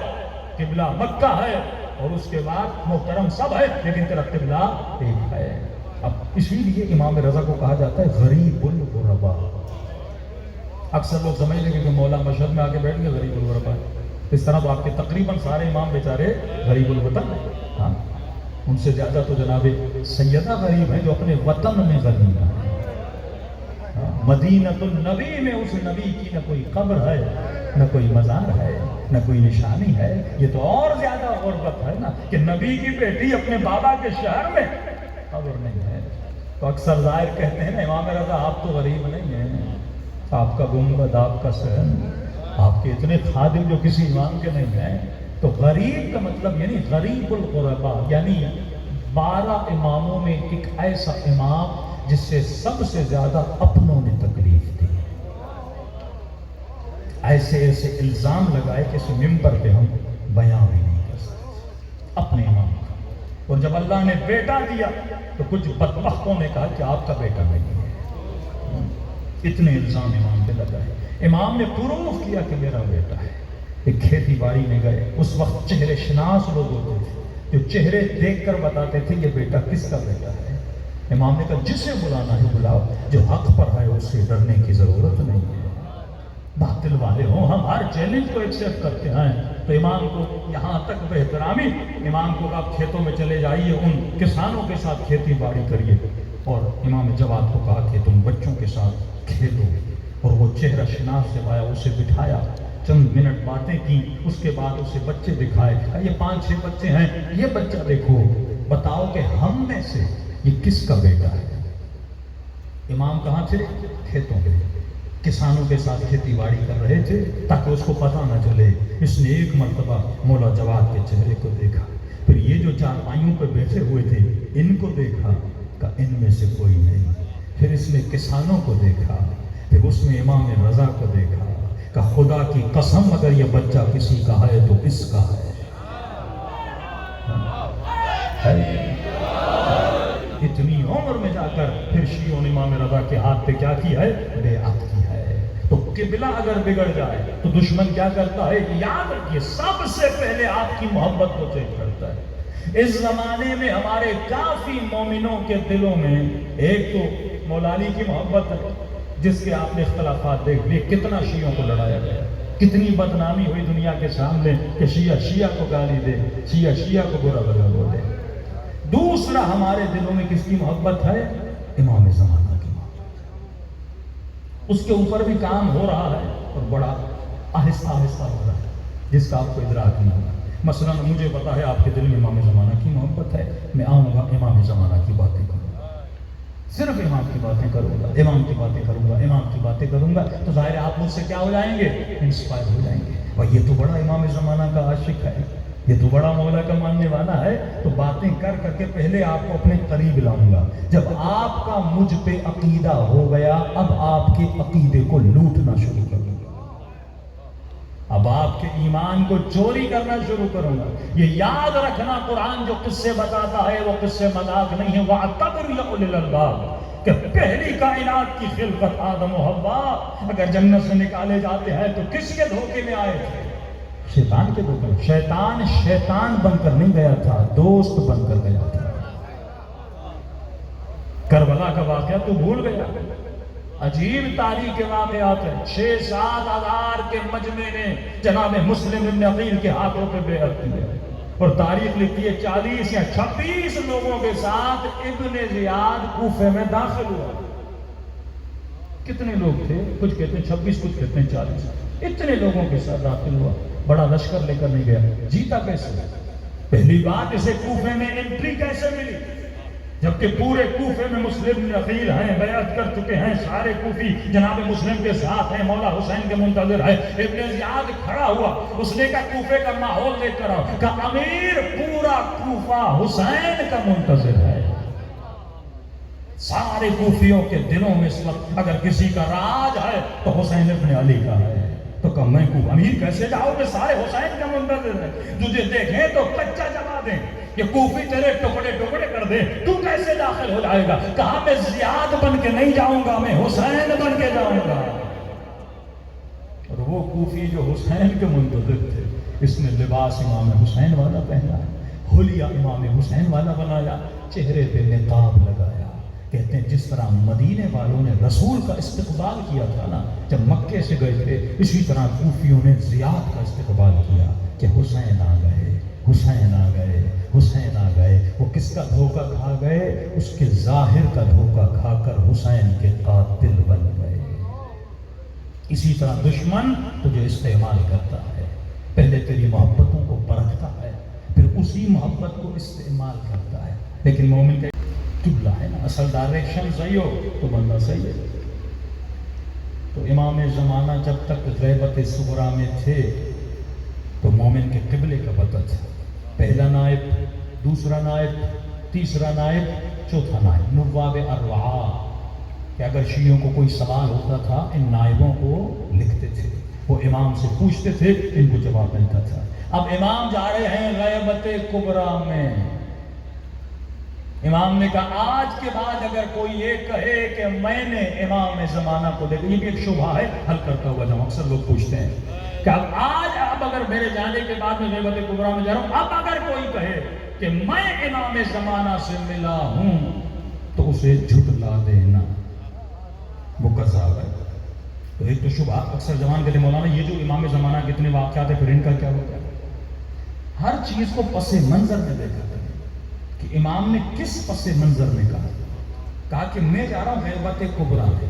قبلہ مکہ ہے, اور اس کے بعد محترم سب ہے, لیکن تیرا قبلہ ایک ہے. اب اسی لیے امام رضا کو کہا جاتا ہے غریب الغربا. اکثر لوگ سمجھ لیں کہ مولا مشہد میں آ کے بیٹھ گئے غریب الغربا. اس طرح تو آپ کے تقریباً سارے امام بیچارے غریب الوطن ہیں. ہاں ان سے زیادہ تو جناب سیدہ غریب ہیں جو اپنے وطن میں غریب ہیں. مدینۃ النبی میں اس نبی کی نہ کوئی قبر ہے نہ کوئی مزار ہے نہ کوئی نشانی ہے. یہ تو اور زیادہ غربت ہے نا کہ نبی کی بیٹی اپنے بابا کے شہر میں قبر نہیں ہے. تو اکثر ظاہر کہتے ہیں نا امام رضا آپ تو غریب نہیں ہیں, آپ کا گنبد, آپ کا صحن, آپ کے اتنے خادم جو کسی امام کے نہیں ہیں. تو غریب کا مطلب یعنی غریب الغربا, یعنی 12 اماموں میں ایک ایسا امام جس سے سب سے زیادہ اپنوں نے تکلیف دی. ایسے ایسے الزام لگائے کہ اس ممبر پہ ہم بیان بھی نہیں کر سکتے اپنے امام کا. اور جب اللہ نے بیٹا دیا تو کچھ بدبختوں نے کہا کہ آپ کا بیٹا نہیں ہے. اتنے الزام امام پہ لگائے. امام نے پروف کیا کہ میرا بیٹا ہے. ایک کھیتی باڑی میں گئے, اس وقت چہرے شناس لوگ ہوتے تھے جو چہرے دیکھ کر بتاتے تھے یہ بیٹا کس کا بیٹا ہے. امام نے کہا جسے بلانا ہے بلاؤ, جو حق پر ہے اس سے ڈرنے کی ضرورت نہیں ہے. باطل والے ہوں, ہم ہر چیلنج کو ایکسیپٹ کرتے ہیں. تو امام کو یہاں تک بہترامی, امام کو آپ کھیتوں میں چلے جائیے, ان کسانوں کے ساتھ کھیتی باڑی کریے. اور امام جواد کو کہا کہ تم بچوں کے ساتھ کھیلو, اور وہ چہرہ شناس سے آیا, اسے بٹھایا, چند منٹ باتیں کی, اس کے بعد اسے بچے دکھائے. یہ 5-6 بچے ہیں, یہ بچہ دیکھو, بتاؤ کہ ہم میں سے یہ کس کا بیٹا ہے. امام کہاں تھے؟ کھیتوں میں, کسانوں کے ساتھ کھیتی باڑی کر رہے تھے تاکہ اس کو پتہ نہ چلے. اس نے ایک مرتبہ مولا جواد کے چہرے کو دیکھا, پھر یہ جو چارپائیوں پہ بیٹھے ہوئے تھے ان کو دیکھا, کہ ان میں سے کوئی نہیں. پھر اس نے کسانوں کو دیکھا, پھر اس نے امام رضا کو دیکھا, کہ خدا کی قسم اگر یہ بچہ کسی کا ہے تو اس کا ہے. اتنی عمر میں جا کر پھر شیعوں نے امام رضا کے ہاتھ پہ کیا کی ہے؟ بیعت کی ہے. تو قبلہ اگر بگڑ جائے تو دشمن کیا کرتا ہے؟ یاد رکھیے سب سے پہلے آپ کی محبت کو چیک کرتا ہے. اس زمانے میں ہمارے کافی مومنوں کے دلوں میں ایک تو مولا علی کی محبت ہے, جس کے آپ نے اختلافات دیکھ لیے, کتنا شیعوں کو لڑایا گیا. کتنی بدنامی ہوئی دنیا کے سامنے کہ شیعہ کو گالی دے، شیعہ کو برا بھلا بولے۔ دوسرا ہمارے دلوں میں کس کی محبت ہے؟ امام زمانہ کی محبت۔ اس کے اوپر بھی کام ہو رہا ہے اور بڑا آہستہ آہستہ ہو رہا ہے، جس کا آپ کو ادراک نہیں ہوگا۔ مثلا مجھے پتا ہے آپ کے دل میں امام زمانہ کی محبت ہے، میں آؤں گا امام زمانہ کی باتیں کروں گا، صرف امام کی باتیں کروں گا، امام کی باتیں کروں گا، امام کی باتیں کروں گا، تو ظاہر ہے آپ مجھ سے کیا ہو جائیں گے؟ انسپائر ہو جائیں گے، اور یہ تو بڑا امام زمانہ کا عاشق ہے، یہ تو بڑا مولا کا ماننے والا ہے۔ تو باتیں کر کر کے پہلے آپ کو اپنے قریب لاؤں گا۔ جب آپ کا مجھ پہ عقیدہ ہو گیا، اب آپ کے عقیدے کو لوٹنا شروع کروں گا، اب آپ کے ایمان کو چوری کرنا شروع کروں گا۔ یہ یاد رکھنا، قرآن جو قصے بتاتا ہے وہ قصے مذاق نہیں ہے۔ وَاعْتَبِرْ يَا أُولِي الْأَلْبَابِ، کہ پہلی کائنات کی خلقت آدم و حوا اگر جنت سے نکالے جاتے ہیں تو کس کے دھوکے میں آئے تھے؟ شیطان کے دھوکے میں۔ شیطان بن کر نہیں گیا تھا، دوست بن کر گیا تھا۔ کربلا کا واقعہ تو بھول گیا؟ عجیب تاریخ کے واقعات ہیں۔ 6-7 ہزار کے مجمع نے جناب مسلم بن عقیل کے ہاتھوں پہ بیعت کی ہے، اور تاریخ لکھتی ہے 40 یا 26 لوگوں کے ساتھ ابن زیاد کوفے میں داخل ہوا۔ کتنے لوگ تھے؟ کچھ کہتے ہیں 26، کچھ کہتے ہیں 40۔ اتنے لوگوں کے ساتھ داخل ہوا، بڑا لشکر لے کر نہیں گیا۔ جیتا کیسے؟ پہلی بات، اسے کوفے میں انٹری کیسے ملی؟ جبکہ پورے کوفے میں مسلم بن عقیل ہیں، بیعت کر چکے ہیں، سارے کوفی جناب مسلم کے ساتھ ہیں، مولا حسین کے منتظر ہے۔ ابن زیاد کھڑا ہوا، اس نے کہا کوفے کا ماحول لے کر آؤ، کہا امیر پورا کوفہ حسین کا منتظر ہے۔ سارے کوفیوں کے دلوں میں اس وقت اگر کسی کا راج ہے تو حسین ابن علی کا ہے۔ تو کہا میں کو امیر کیسے جاؤ کہ سارے حسین کا منتظر ہے، تجھے دیکھیں تو کچا جما دیں، یہ کوفی تیرے ٹکڑے ٹکڑے کر دے، تو کیسے داخل ہو جائے گا؟ کہا میں زیاد بن کے نہیں جاؤں گا، میں حسین بن کے جاؤں گا۔ اور وہ کوفی جو حسین کے منتظر تھے، اس نے لباس امام حسین والا پہنا، حلیہ امام حسین والا بنایا، چہرے پہ نقاب لگایا۔ کہتے ہیں جس طرح مدینے والوں نے رسول کا استقبال کیا تھا نا جب مکے سے گئے تھے، اسی طرح کوفیوں نے زیاد کا استقبال کیا کہ حسین آ گئے، حسین آ گئے، حسین آ گئے۔ وہ کس کا دھوکہ کھا گئے؟ اس کے ظاہر کا دھوکہ کھا کر حسین کے قاتل بن گئے۔ اسی طرح دشمن تجھے استعمال کرتا ہے، پہلے تیری محبتوں کو پرکھتا ہے، پھر اسی محبت کو استعمال کرتا ہے۔ لیکن مومن کا قبلہ ہے نا، اصل ڈائریکشن صحیح ہو تو بندہ صحیح ہے۔ تو امام زمانہ جب تک غیبت صغریٰ میں تھے تو مومن کے قبلے کا پتہ تھا، پہلا نائب، دوسرا نائب، تیسرا نائب، چوتھا نائب، نواب اربعہ، کہ اگر شیعوں کو کوئی سوال ہوتا تھا ان نائبوں کو لکھتے تھے، وہ امام سے پوچھتے تھے، ان کو جواب ملتا تھا۔ اب امام جا رہے ہیں غیبت کبریٰ میں، امام نے کہا آج کے بعد اگر کوئی یہ کہے کہ میں نے امام زمانہ کو دیکھا، یہ بھی ایک شبہ ہے، حل کرتا ہوا جاؤں۔ اکثر لوگ پوچھتے ہیں کہ اب اگر میرے جانے کے بعد میں غیبت کبریٰ میں جا رہا ہوں، اب اگر کوئی کہے کہ میں امام زمانہ سے ملا ہوں تو اسے جھٹلا دینا، وہ کذاب ہے۔ تو ایک تو شبہ اکثر جوان کہتے مولانا یہ جو امام زمانہ کے اتنے واقعات ہیں پھر ان کا کیا ہوگا؟ ہر چیز کو پس منظر میں دیکھا کہ امام نے کس پس منظر میں کہا کہ میں جا رہا ہوں غیبت کبریٰ میں،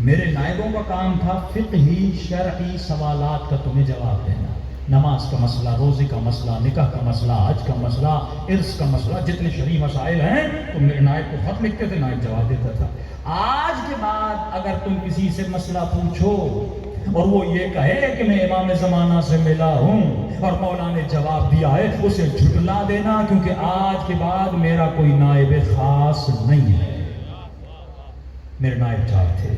میرے نائبوں کا کام تھا فقہی شرعی سوالات کا تمہیں جواب دینا، نماز کا مسئلہ، روزے کا مسئلہ، نکاح کا مسئلہ، حج کا مسئلہ، عرس کا مسئلہ، جتنے شرعی مسائل ہیں تو میرے نائب کو خط لکھتے تھے، نائب جواب دیتا تھا۔ آج کے بعد اگر تم کسی سے مسئلہ پوچھو اور وہ یہ کہے کہ میں امام زمانہ سے ملا ہوں اور مولا نے جواب دیا ہے، اسے جھٹلا دینا، کیونکہ آج کے بعد میرا کوئی نائب خاص نہیں ہے، میرے نائب چار تھے۔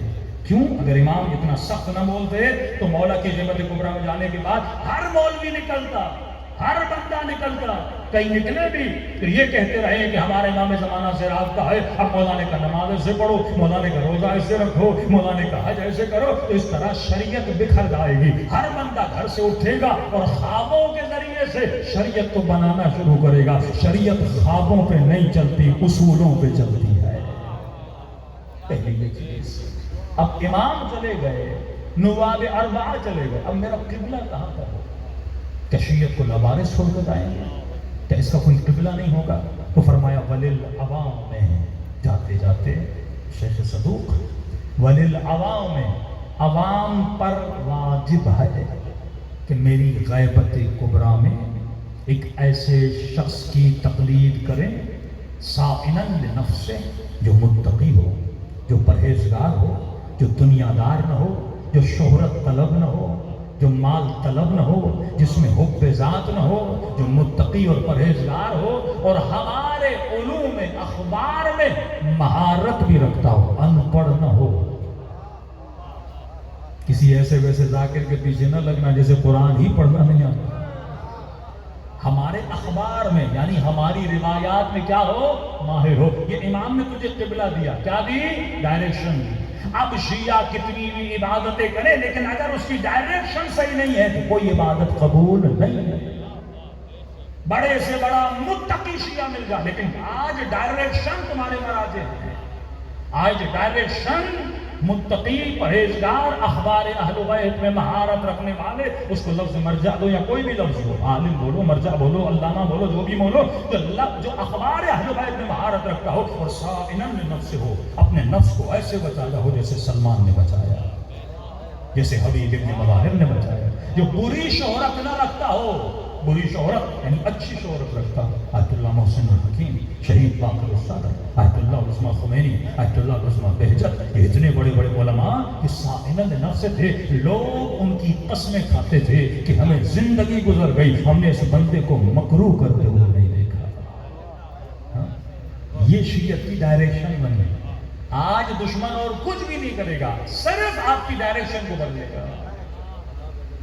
کیوں؟ اگر امام اتنا سخت نہ بولتے تو مولا کی غیبت کبریٰ میں جانے کے بعد ہر مولوی نکلتا، ہر بندہ نکلتا، کئی نکلے بھی پھر یہ کہتے رہے کہ ہمارے امام زمانہ سے رابطہ ہے، اب مولا نے کہا نماز ایسے پڑھو، مولا نے کہا روزہ ایسے رکھو، مولا نے کہا حج ایسے کرو، تو اس طرح شریعت بکھر جائے گی۔ ہر بندہ گھر سے اٹھے گا اور خوابوں کے ذریعے سے شریعت کو بنانا شروع کرے گا۔ شریعت خوابوں پہ نہیں چلتی، اصولوں پہ چلتی ہے۔ پہلی چیز، اب امام چلے گئے نواب اربعہ چلے گئے، اب میرا قبلہ کہاں پر ہو؟ کیا شیعت کو لوارث چھوڑ کر جائیں گے؟ کیا اس کا کوئی قبلہ نہیں ہوگا؟ تو فرمایا وللعوام میں جاتے جاتے شیخ صدوق وللعوام میں عوام پر واجب ہے کہ میری غیبت کبریٰ میں ایک ایسے شخص کی تقلید کریں صائناً لنفسہ، جو متقی ہو، جو پرہیزگار ہو، جو دنیا دار نہ ہو، جو شہرت طلب نہ ہو، جو مال طلب نہ ہو، جس میں حب ذات نہ ہو، جو متقی اور پرہیزگار ہو اور ہمارے علوم اخبار میں مہارت بھی رکھتا ہو، ان پڑھ نہ ہو۔ کسی ایسے ویسے ذاکر کے پیچھے نہ لگنا جیسے قرآن ہی پڑھنا نہیں آتا۔ ہمارے اخبار میں یعنی ہماری روایات میں کیا ہو؟ ماہر ہو۔ یہ امام نے تجھے قبلہ دیا، کیا دی؟ ڈائریکشن دی۔ اب شیعہ کتنی بھی عبادتیں کرے لیکن اگر اس کی ڈائریکشن صحیح نہیں ہے تو کوئی عبادت قبول نہیں ہے۔ بڑے سے بڑا متقی شیعہ مل جا، لیکن آج ڈائریکشن تمہارے مراجع ہیں، آج ڈائریکشن متقی پرہیزگار اخبار اہل بیت میں مہارت رکھنے والے، اس کو لفظ مرجع دو یا کوئی بھی لفظ ہو، عالم بولو، مرجع بولو، علامہ بولو، جو بھی بولو، جو اخبار اہل بیت میں مہارت رکھتا ہو اور صائناً لنفسہ ہو، اپنے نفس کو ایسے بچایا ہو جیسے سلمان نے بچایا، جیسے حبیب ابن مظاہر نے بچایا، جو بری شہرت نہ رکھتا ہو، بری شہرت یعنی اچھی شہرت رکھتا، آیت اللہ محسن الحکیم، شہید باقر الصادق، آیت اللہ عثمہ خمینی، آیت اللہ عثمہ بہجت، یہ اتنے بڑے بڑے علماء کہ صائناً لنفسہ تھے، لوگ ان کی قسمیں کھاتے تھے کہ ہمیں زندگی گزر گئی، ہم نے اس بندے کو مکروہ کرتے ہوئے نہیں دیکھا۔ یہ شیعت کی ڈائریکشن بنی۔ آج دشمن اور کچھ بھی نہیں کرے گا، صرف آپ کی ڈائریکشن کو بدلے گا،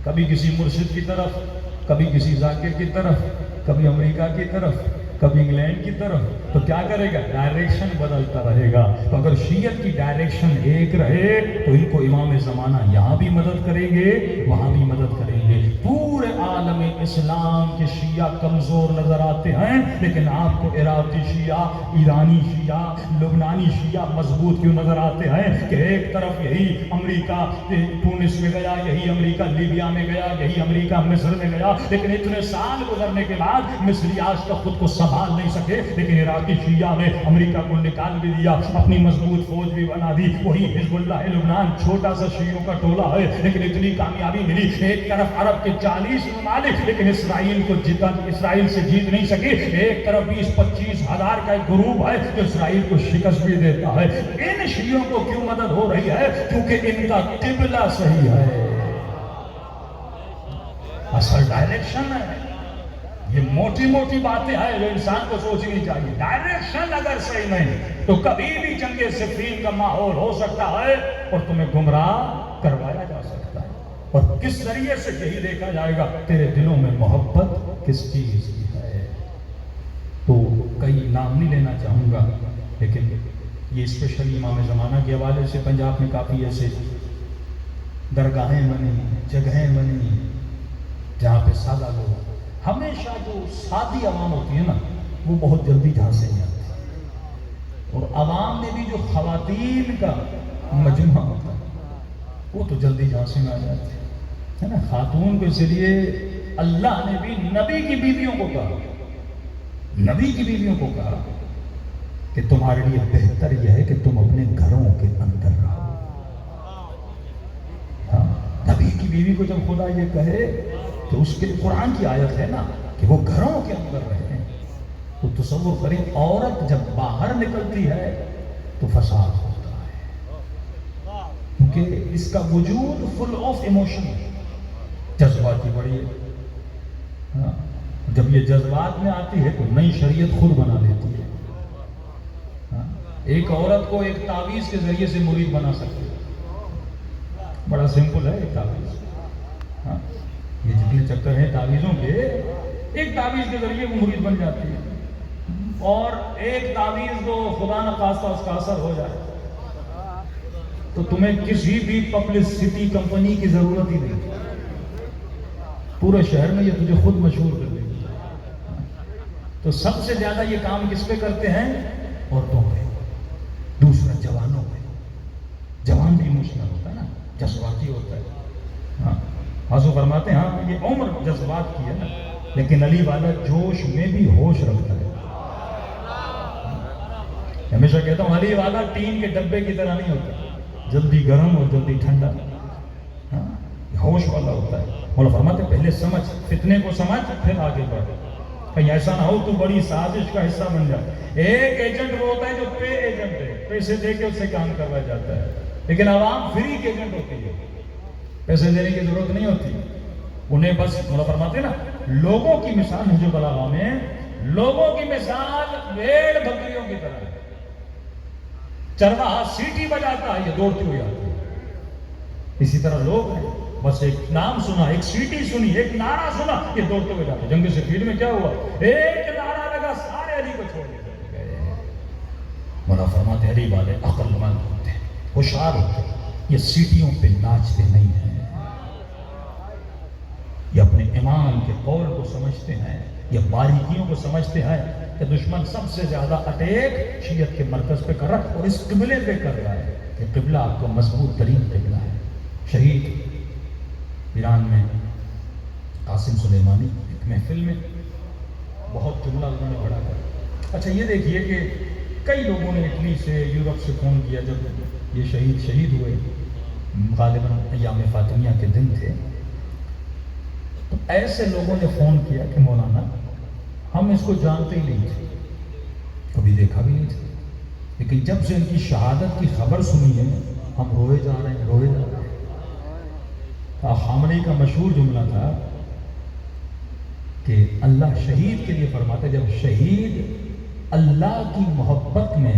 کبھی کسی مرشد کی طرف، کبھی کسی ذاکر کی طرف، کبھی امریکہ کی طرف، کبھی انگلینڈ کی طرف، تو کیا کرے گا؟ ڈائریکشن بدلتا رہے گا۔ تو اگر شیعت کی ڈائریکشن ایک رہے تو ان کو امام زمانہ یہاں بھی مدد کریں گے، وہاں بھی مدد کریں گے۔ پورے عالم اسلام کے شیعہ کمزور نظر آتے ہیں، لیکن آپ کو عراقی شیعہ، ایرانی شیعہ، لبنانی شیعہ مضبوط کیوں نظر آتے ہیں کہ ایک طرف یہی امریکہ تونس میں گیا، یہی امریکہ لیبیا میں گیا، یہی امریکہ مصر میں گیا، لیکن اتنے سال گزرنے کے بعد مصری آج تک خود کو سنبھال نہیں سکے، لیکن عراقی شیعہ نے امریکہ کو نکال بھی دیا، اپنی مضبوط فوج بھی بنا دی۔ وہی حزب اللہ لبنان چھوٹا سا شیعوں کا ٹولہ ہے، لیکن اتنی کامیابی ملی، ایک طرف عرب کے 40 ممالک لیکن اسرائیل سے جیت نہیں سکے، ایک طرف 20-25 ہزار کا ایک گروپ ہے جو اسرائیل کو شکست بھی دیتا ہے۔ ان شیعوں کو کیوں مدد ہو رہی ہے؟ کیونکہ ان کا قبلہ صحیح ہے، اصل ڈائریکشن ہے۔ یہ موٹی موٹی باتیں ہیں جو انسان کو سوچنی چاہیے۔ ڈائریکشن اگر صحیح نہیں تو کبھی بھی جنگ صفین کا ماحول ہو سکتا ہے اور تمہیں گمراہ کروایا جا سکتا ہے، اور کس ذریعے سے یہی دیکھا جائے گا تیرے دلوں میں محبت کس چیز کی ہے۔ تو کئی نام نہیں لینا چاہوں گا، لیکن یہ اسپیشلی امام زمانہ کے حوالے سے پنجاب میں کافی ایسے درگاہیں بنی، جگہیں بنی جہاں پہ سادہ لوگ، ہمیشہ جو سادی عوام ہوتی ہے نا وہ بہت جلدی جھانسے میں آتی ہے، اور عوام میں بھی جو خواتین کا مجموعہ ہوتا ہے وہ تو جلدی جھانسے میں آ جاتی ہے نا۔ خاتون کو اس لیے اللہ نے بھی نبی کی بیویوں کو کہا، نبی کی بیویوں کو کہا کہ تمہارے لیے بہتر یہ ہے کہ تم اپنے گھروں کے اندر رہو۔ ہاں، نبی کی بیوی کو جب خدا یہ کہے تو اس کے قرآن کی آیت ہے نا کہ وہ گھروں کے اندر رہے، تو تصور کریں عورت جب باہر نکلتی ہے تو فساد ہوتا ہے، کیونکہ اس کا وجود فل آف ایموشن ہے، جذباتی بڑی ہے۔ ہاں، جب یہ جذبات میں آتی ہے تو نئی شریعت خود بنا لیتی ہے۔ ہاں، ایک عورت کو ایک تعویذ کے ذریعے سے مرید بنا سکتے، بڑا سمپل ہے ایک تعویذ۔ ہاں، یہ جتنے چکر ہیں تعویذوں کے، ایک تعویذ کے ذریعے وہ مرید بن جاتی ہے، اور ایک تعویذ جو خدا نہ خواستہ اس کا اثر ہو جائے تو تمہیں کسی بھی پبلسٹی کمپنی کی ضرورت ہی نہیں، پورے شہر میں یہ تجھے خود مشہور کر دے گی۔ تو سب سے زیادہ یہ کام کس پہ کرتے ہیں؟ عورتوں پہ، دوسرا جوانوں پہ۔ جوان بھی ایموشنل ہوتا ہے نا، جذباتی ہوتا ہے. ہاں آنسو فرماتے ہیں ہاں یہ عمر جذبات کی ہے نا، لیکن علی والا جوش میں بھی ہوش رکھتا ہے. ہمیشہ کہتا ہوں علی والا ٹین کے ڈبے کی طرح نہیں ہوتا، جلدی گرم اور جلدی ٹھنڈا. ہاں ہوش والا ہوتا ہے. مولا فرماتے پہلے سمجھ، فتنے کو سمجھ پھر آگے بڑھ. کہیں ایسا نہ ہو تو بڑی سازش کا حصہ بن جائے. ایک ایجنٹ وہ ہوتا ہے جو پے ایجنٹ ہے، پیسے دے کے اس سے کام کروایا جاتا ہے، لیکن عوام فری کے ایجنٹ ہوتی ہے، پیسے دینے کی ضرورت نہیں ہوتی انہیں. بس مولا فرماتے ہیں نا لوگوں کی مثال جو بلاغا میں، لوگوں کی مثال بھیڑ بکریوں کی طرح ہے. چرواہا سیٹی بجاتا ہے، یہ دوڑتی ہوئی آتی ہے. اسی طرح لوگ ہیں، بس ایک نام سنا، ایک سیٹی سنی، ایک نعرہ سنا، یہ دوڑتے ہوئے جاتے. جنگ صفین میں کیا ہوا؟ ایک نعرہ لگا، سارے علی کو چھوڑ کے گئے. مولا فرماتے علی والے عقل مند ہوتے ہیں، ہوشیار ہوتے ہیں، یہ سیٹیوں پہ ناچتے نہیں ہیں، یہ اپنے امام کے قول کو سمجھتے ہیں، یہ باریکیوں کو سمجھتے ہیں کہ دشمن سب سے زیادہ اٹیک شیعت کے مرکز پہ کر رہا ہے اور اس قبلے پہ کر رہا ہے. یہ قبلہ آپ کو مضبوط ترین قبلہ ہے. شہید ایران میں قاسم سلیمانی ایک محفل میں بہت جملہ انہوں نے پڑھا کر. اچھا یہ دیکھیے کہ کئی لوگوں نے اٹلی سے، یورپ سے فون کیا جب یہ شہید ہوئے، غالباً ایام فاطمیہ کے دن تھے، تو ایسے لوگوں نے فون کیا کہ مولانا ہم اس کو جانتے ہی نہیں تھے، کبھی دیکھا بھی نہیں تھا، لیکن جب سے ان کی شہادت کی خبر سنی ہے ہم روئے جا رہے ہیں، روئے جا رہے ہیں. خامنئی کا مشہور جملہ تھا کہ اللہ شہید کے لیے فرماتا ہے جب شہید اللہ کی محبت میں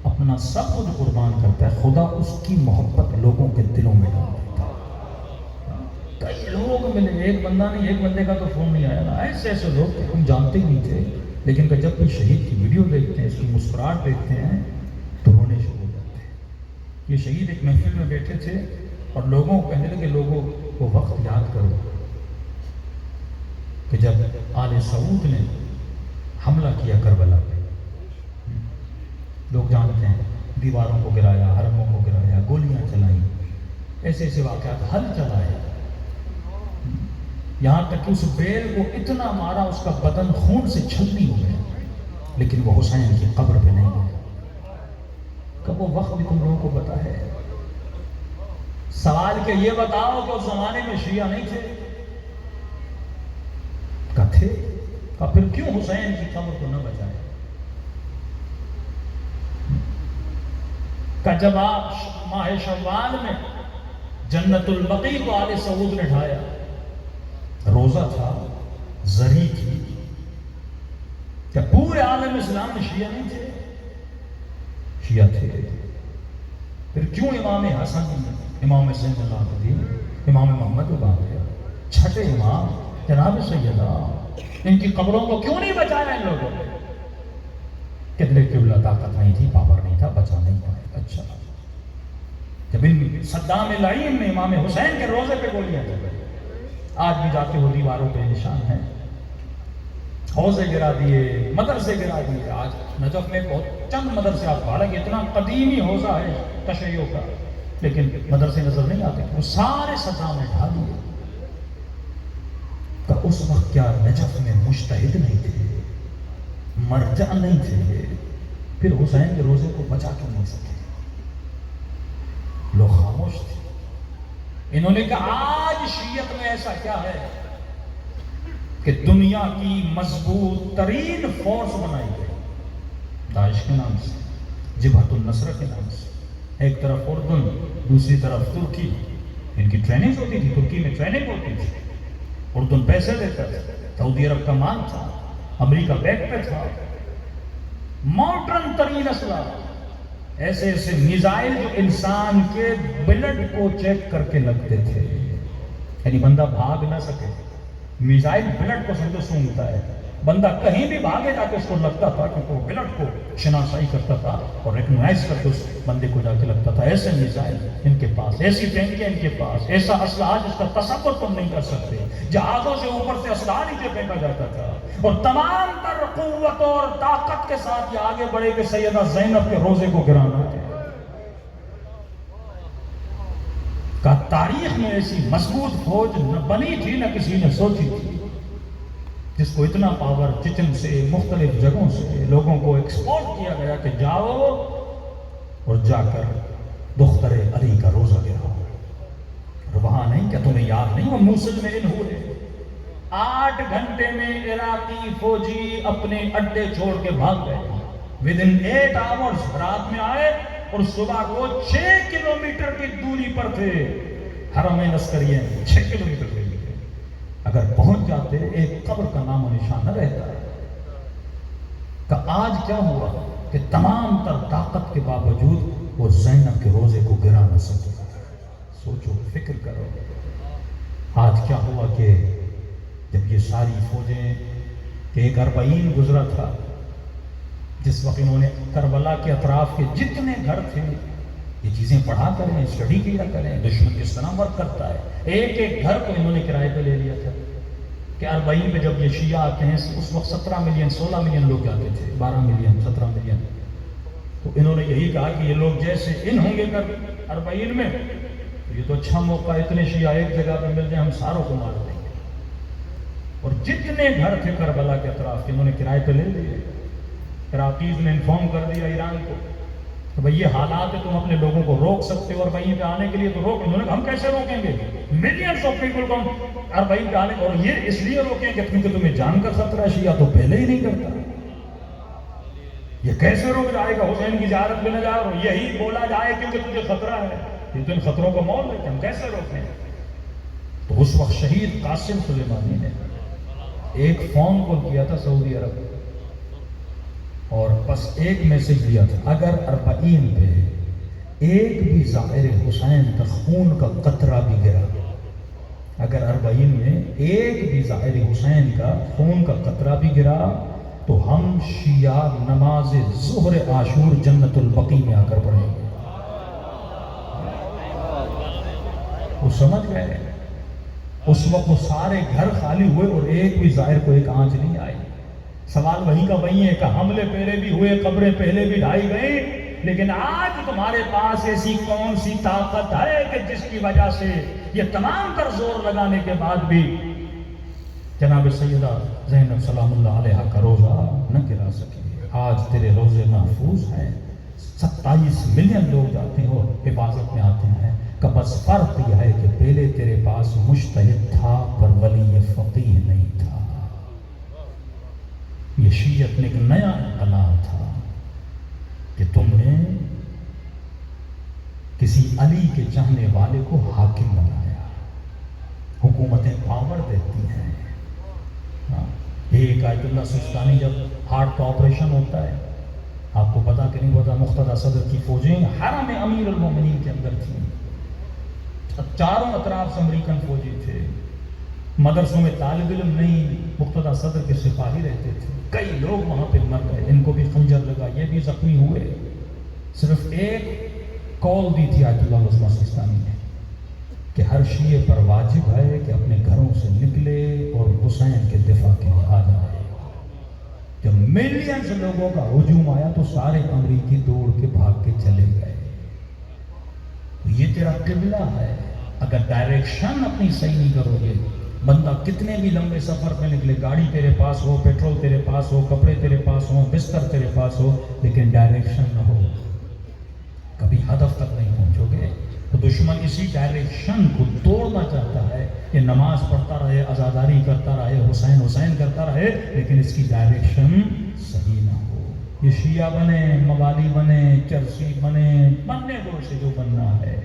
اپنا سب کچھ قربان کرتا ہے، خدا اس کی محبت لوگوں کے دلوں میں ڈال دیتا ہے. کئی لوگ ملے، ایک بندہ نہیں، ایک بندے کا تو فون نہیں آیا نا. ایسے ایسے لوگ کہ ہم جانتے ہی نہیں تھے، لیکن کہ جب بھی شہید کی ویڈیو دیکھتے ہیں، اس کی مسکراہٹ دیکھتے ہیں تو رونے شروع ہو جاتے ہیں. یہ شہید ایک محفل میں بیٹھے تھے اور لوگوں کو کہنے لگے لوگوں وہ وقت یاد کرو کہ جب آل سعود نے حملہ کیا کربلا پہ. لوگ جانتے ہیں دیواروں کو گرایا، حرموں کو گرایا، گولیاں چلائیں، ایسے ایسے واقعات، حل چلائے، یہاں تک کہ اس بیل کو اتنا مارا اس کا بدن خون سے چھلنی ہو گیا، لیکن وہ حسین کی قبر پہ نہیں گیا. کب وہ وقت بھی تم لوگوں کو پتا ہے؟ سوال کہ یہ بتاؤ کہ اس زمانے میں شیعہ نہیں تھے؟ تھے. پھر کیوں حسین کی قبر کو نہ بچائے؟ کہ جب آپ ماہ شوال میں جنت البقیع کو آل سعود نے ڈھایا، روزہ تھا، زری تھی، کہ پورے عالم اسلام میں شیعہ نہیں تھے؟ شیعہ تھے. پھر کیوں امام حسن، امام زین العابدین، امام محمد باقر، چھٹے امام جناب سیدہ، ان کی قبروں کو کیوں نہیں بچایا ان لوگوں نے؟ کتنے قبلہ طاقت نہیں تھی، پاور نہیں تھا، بچا نہیں پائے. اچھا جب ان صدام لعین نے امام حسین کے روزے پہ گولیاں چلائی، آج بھی جاتے ہو دیواروں پہ نشان ہیں، حوضے گرا دیے، مدرسے گرا دیے. آج نجف میں بہت چند مدرسے آپ پڑھیں گے، اتنا قدیمی حوضہ ہے تشیعوں کا، لیکن مدرسے نظر نہیں آتے، وہ سارے صدام نے ڈھا دیے. کہ اس وقت کیا نجف میں مجتہد نہیں تھے، مرجع نہیں تھے؟ پھر حسین کے روزے کو بچا کیوں نہیں سکے؟ لوگ خاموش تھے. انہوں نے کہا آج شیعت میں ایسا کیا ہے کہ دنیا کی مضبوط ترین فورس بنائی گئی داعش کے نام سے، جبہت النصرہ کے نام سے. ایک طرف اردن، دوسری طرف ترکی. ان کی ٹریننگ ہوتی تھی، ترکی میں ٹریننگ ہوتی تھی، اردن پیسے دیتا تھا، سعودی عرب کا مال تھا، امریکہ بیک پہ تھا. ماڈرن ترین اسلحہ، ایسے ایسے میزائل جو انسان کے بلڈ کو چیک کر کے لگتے تھے، یعنی بندہ بھاگ نہ سکے. میزائل بلڈ کو سمجھو سونگتا ہے، بندہ کہیں بھی بھاگے جا کے اس کو لگتا تھا، کیونکہ وہ بلڈ کو شناسائی کرتا تھا اور ریکگنائز کر کے اس بندے کو جا کے لگتا تھا. ایسے میزائل ان کے پاس، ایسی ٹینکیں ان کے پاس، ایسا اسلحہ جس کا تصور تم نہیں کر سکتے. جہازوں سے اوپر سے اسلحہ نیچے پھینکا جاتا تھا، اور تمام تر قوت اور طاقت کے ساتھ یہ آگے بڑھے کہ سیدہ زینب کے روزے کو گرانا ہے. تاریخ میں ایسی مضبوط فوج نہ بنی تھی نہ کسی نے سوچی تھی، جس کو اتنا پاور چچن سے مختلف جگہوں سے لوگوں کو ایکسپورٹ کیا گیا کہ جاؤ اور جا کر دختر علی کا روزہ گراؤ، اور وہاں نہیں، کیا تمہیں یاد نہیں وہ موصل میں ان ہوئے 8 گھنٹے میں عراقی فوجی اپنے اڈے چھوڑ کے بھاگ گئے، ودن 8 آورز رات میں آئے اور صبح کو 6 کلومیٹر کی دوری پر تھے، حرمین عسکریہ 6 کلومیٹر کے لیے، اگر پہنچ جاتے ایک قبر کا نام و نشان نہ رہتا ہے۔ کہ آج کیا ہوا کہ تمام تر طاقت کے باوجود وہ زینب کے روزے کو گرا نہ سکے۔ سوچو، فکر کرو، آج کیا ہوا کہ جب یہ ساری فوجیں کہ ایک 40 گزرا تھا، جس وقت انہوں نے کربلا کے اطراف کے جتنے گھر تھے، یہ چیزیں پڑھا کریں، اسٹڈی کیا کریں، دشمن کس طرح ورک کرتا ہے۔ ایک ایک گھر کو انہوں نے کرائے پہ لے لیا تھا کہ 40 پہ جب یہ شیعہ آتے ہیں، اس وقت 17 ملین 16 ملین لوگ آتے تھے، 12 ملین 17 ملین، تو انہوں نے یہی کہا کہ یہ لوگ جیسے ان ہوں گے 40 میں، تو یہ تو اچھا موقع، اتنے شیعہ ایک جگہ پہ مل جائیں، ہم ساروں کو مار دیں گے۔ اور جتنے گھر تھے کربلا کے اطراف کے انہوں نے کرائے پہ لے لیے۔ عراقیز نے انفارم کر دیا ایران کو کہ بھئی یہ حالات ہے، تم اپنے لوگوں کو روک سکتے ہو اور وہیں پہ آنے کے لیے تو روک۔ انہوں نے کہا ہم کیسے روکیں گے ملینز آف پیپل کو اور وہیں پہ آنے، اور یہ اس لیے روکیں کہ کیونکہ تمہیں جان کا خطرہ ہے، شیعہ تو پہلے ہی نہیں کرتا، یہ کیسے روک جائے گا حسین کی زیارت میں نہ جائے، اور یہی بولا جائے کیونکہ تجھے خطرہ ہے، یہ تو ان خطروں کو مول لیتے، ہم کیسے روکیں۔ تو اس وقت شہید قاسم سلیمانی نے ایک فون کال کیا تھا سعودی عرب، اور بس ایک میسج دیا تھا، اگر 40 پہ ایک بھی زائر حسین کا خون کا قطرہ بھی گرا، اگر 40 میں ایک بھی زائر حسین کا خون کا قطرہ بھی گرا، تو ہم شیعہ نماز ظہر عاشور جنت البقیع میں آ کر پڑھیں گے۔ وہ سمجھ گئے، اس وقت وہ سارے گھر خالی ہوئے اور ایک بھی زائر کو ایک آنچ نہیں آئی۔ سوال وہیں کا وہیں ہے کہ حملے پہلے بھی ہوئے، قبریں پہلے بھی ڈھائی گئی، لیکن آج تمہارے پاس ایسی کون سی طاقت ہے کہ جس کی وجہ سے یہ تمام تر زور لگانے کے بعد بھی جناب سیدہ زینب سلام اللہ علیہ کا روزہ نہ گرا سکے۔ آج تیرے روزے محفوظ ہیں، 27 ملین لوگ جاتے ہو حفاظت میں آتے ہیں، کہ بس فرق یہ ہے کہ پہلے تیرے پاس مجتہد تھا پر ولی فقیہ نہیں تھا۔ یہ شیعت نے ایک نیا انقلاب تھا کہ تم نے کسی علی کے چاہنے والے کو حاکم بنایا، حکومتیں پاور دیتی ہیں۔ ایک آیت اللہ سستانی جب ہارٹ کا آپریشن ہوتا ہے، آپ کو پتا کہ نہیں پتا، مقتدیٰ صدر کی فوجیں حرم امیر المومنین کے اندر تھیں، چاروں اطراف سے امریکن فوجی تھے، مدرسوں میں طالب علم نہیں، مقتدیٰ صدر کے سپاہی رہتے تھے، کئی لوگ وہاں پہ مر گئے، ان کو بھی خنجر لگا، یہ بھی زخمی ہوئے۔ صرف ایک کال دی تھی آیت اللہ عظمہ سستانی نے کہ ہر شیعہ پر واجب ہے کہ اپنے گھروں سے نکلے اور حسین کے دفاع کے لیے آ جائے۔ جب ملینز لوگوں کا ہجوم آیا تو سارے امریکی دوڑ کے بھاگ کے چلے گئے۔ یہ تیرا قبلہ ہے، اگر ڈائریکشن اپنی صحیح نہیں کرو گے، بندہ کتنے بھی لمبے سفر پہ نکلے، گاڑی تیرے پاس ہو، پیٹرول تیرے پاس ہو، کپڑے تیرے پاس ہو، بستر تیرے پاس ہو، لیکن ڈائریکشن نہ ہو، کبھی ہدف تک نہیں پہنچو گے۔ تو دشمن اسی ڈائریکشن کو توڑنا چاہتا ہے کہ نماز پڑھتا رہے، عزاداری کرتا رہے، حسین حسین کرتا رہے، لیکن اس کی ڈائریکشن صحیح نہ ہو۔ یہ شیعہ بنے، موالی بنے، چرسی بننے کو سے جو بننا ہے،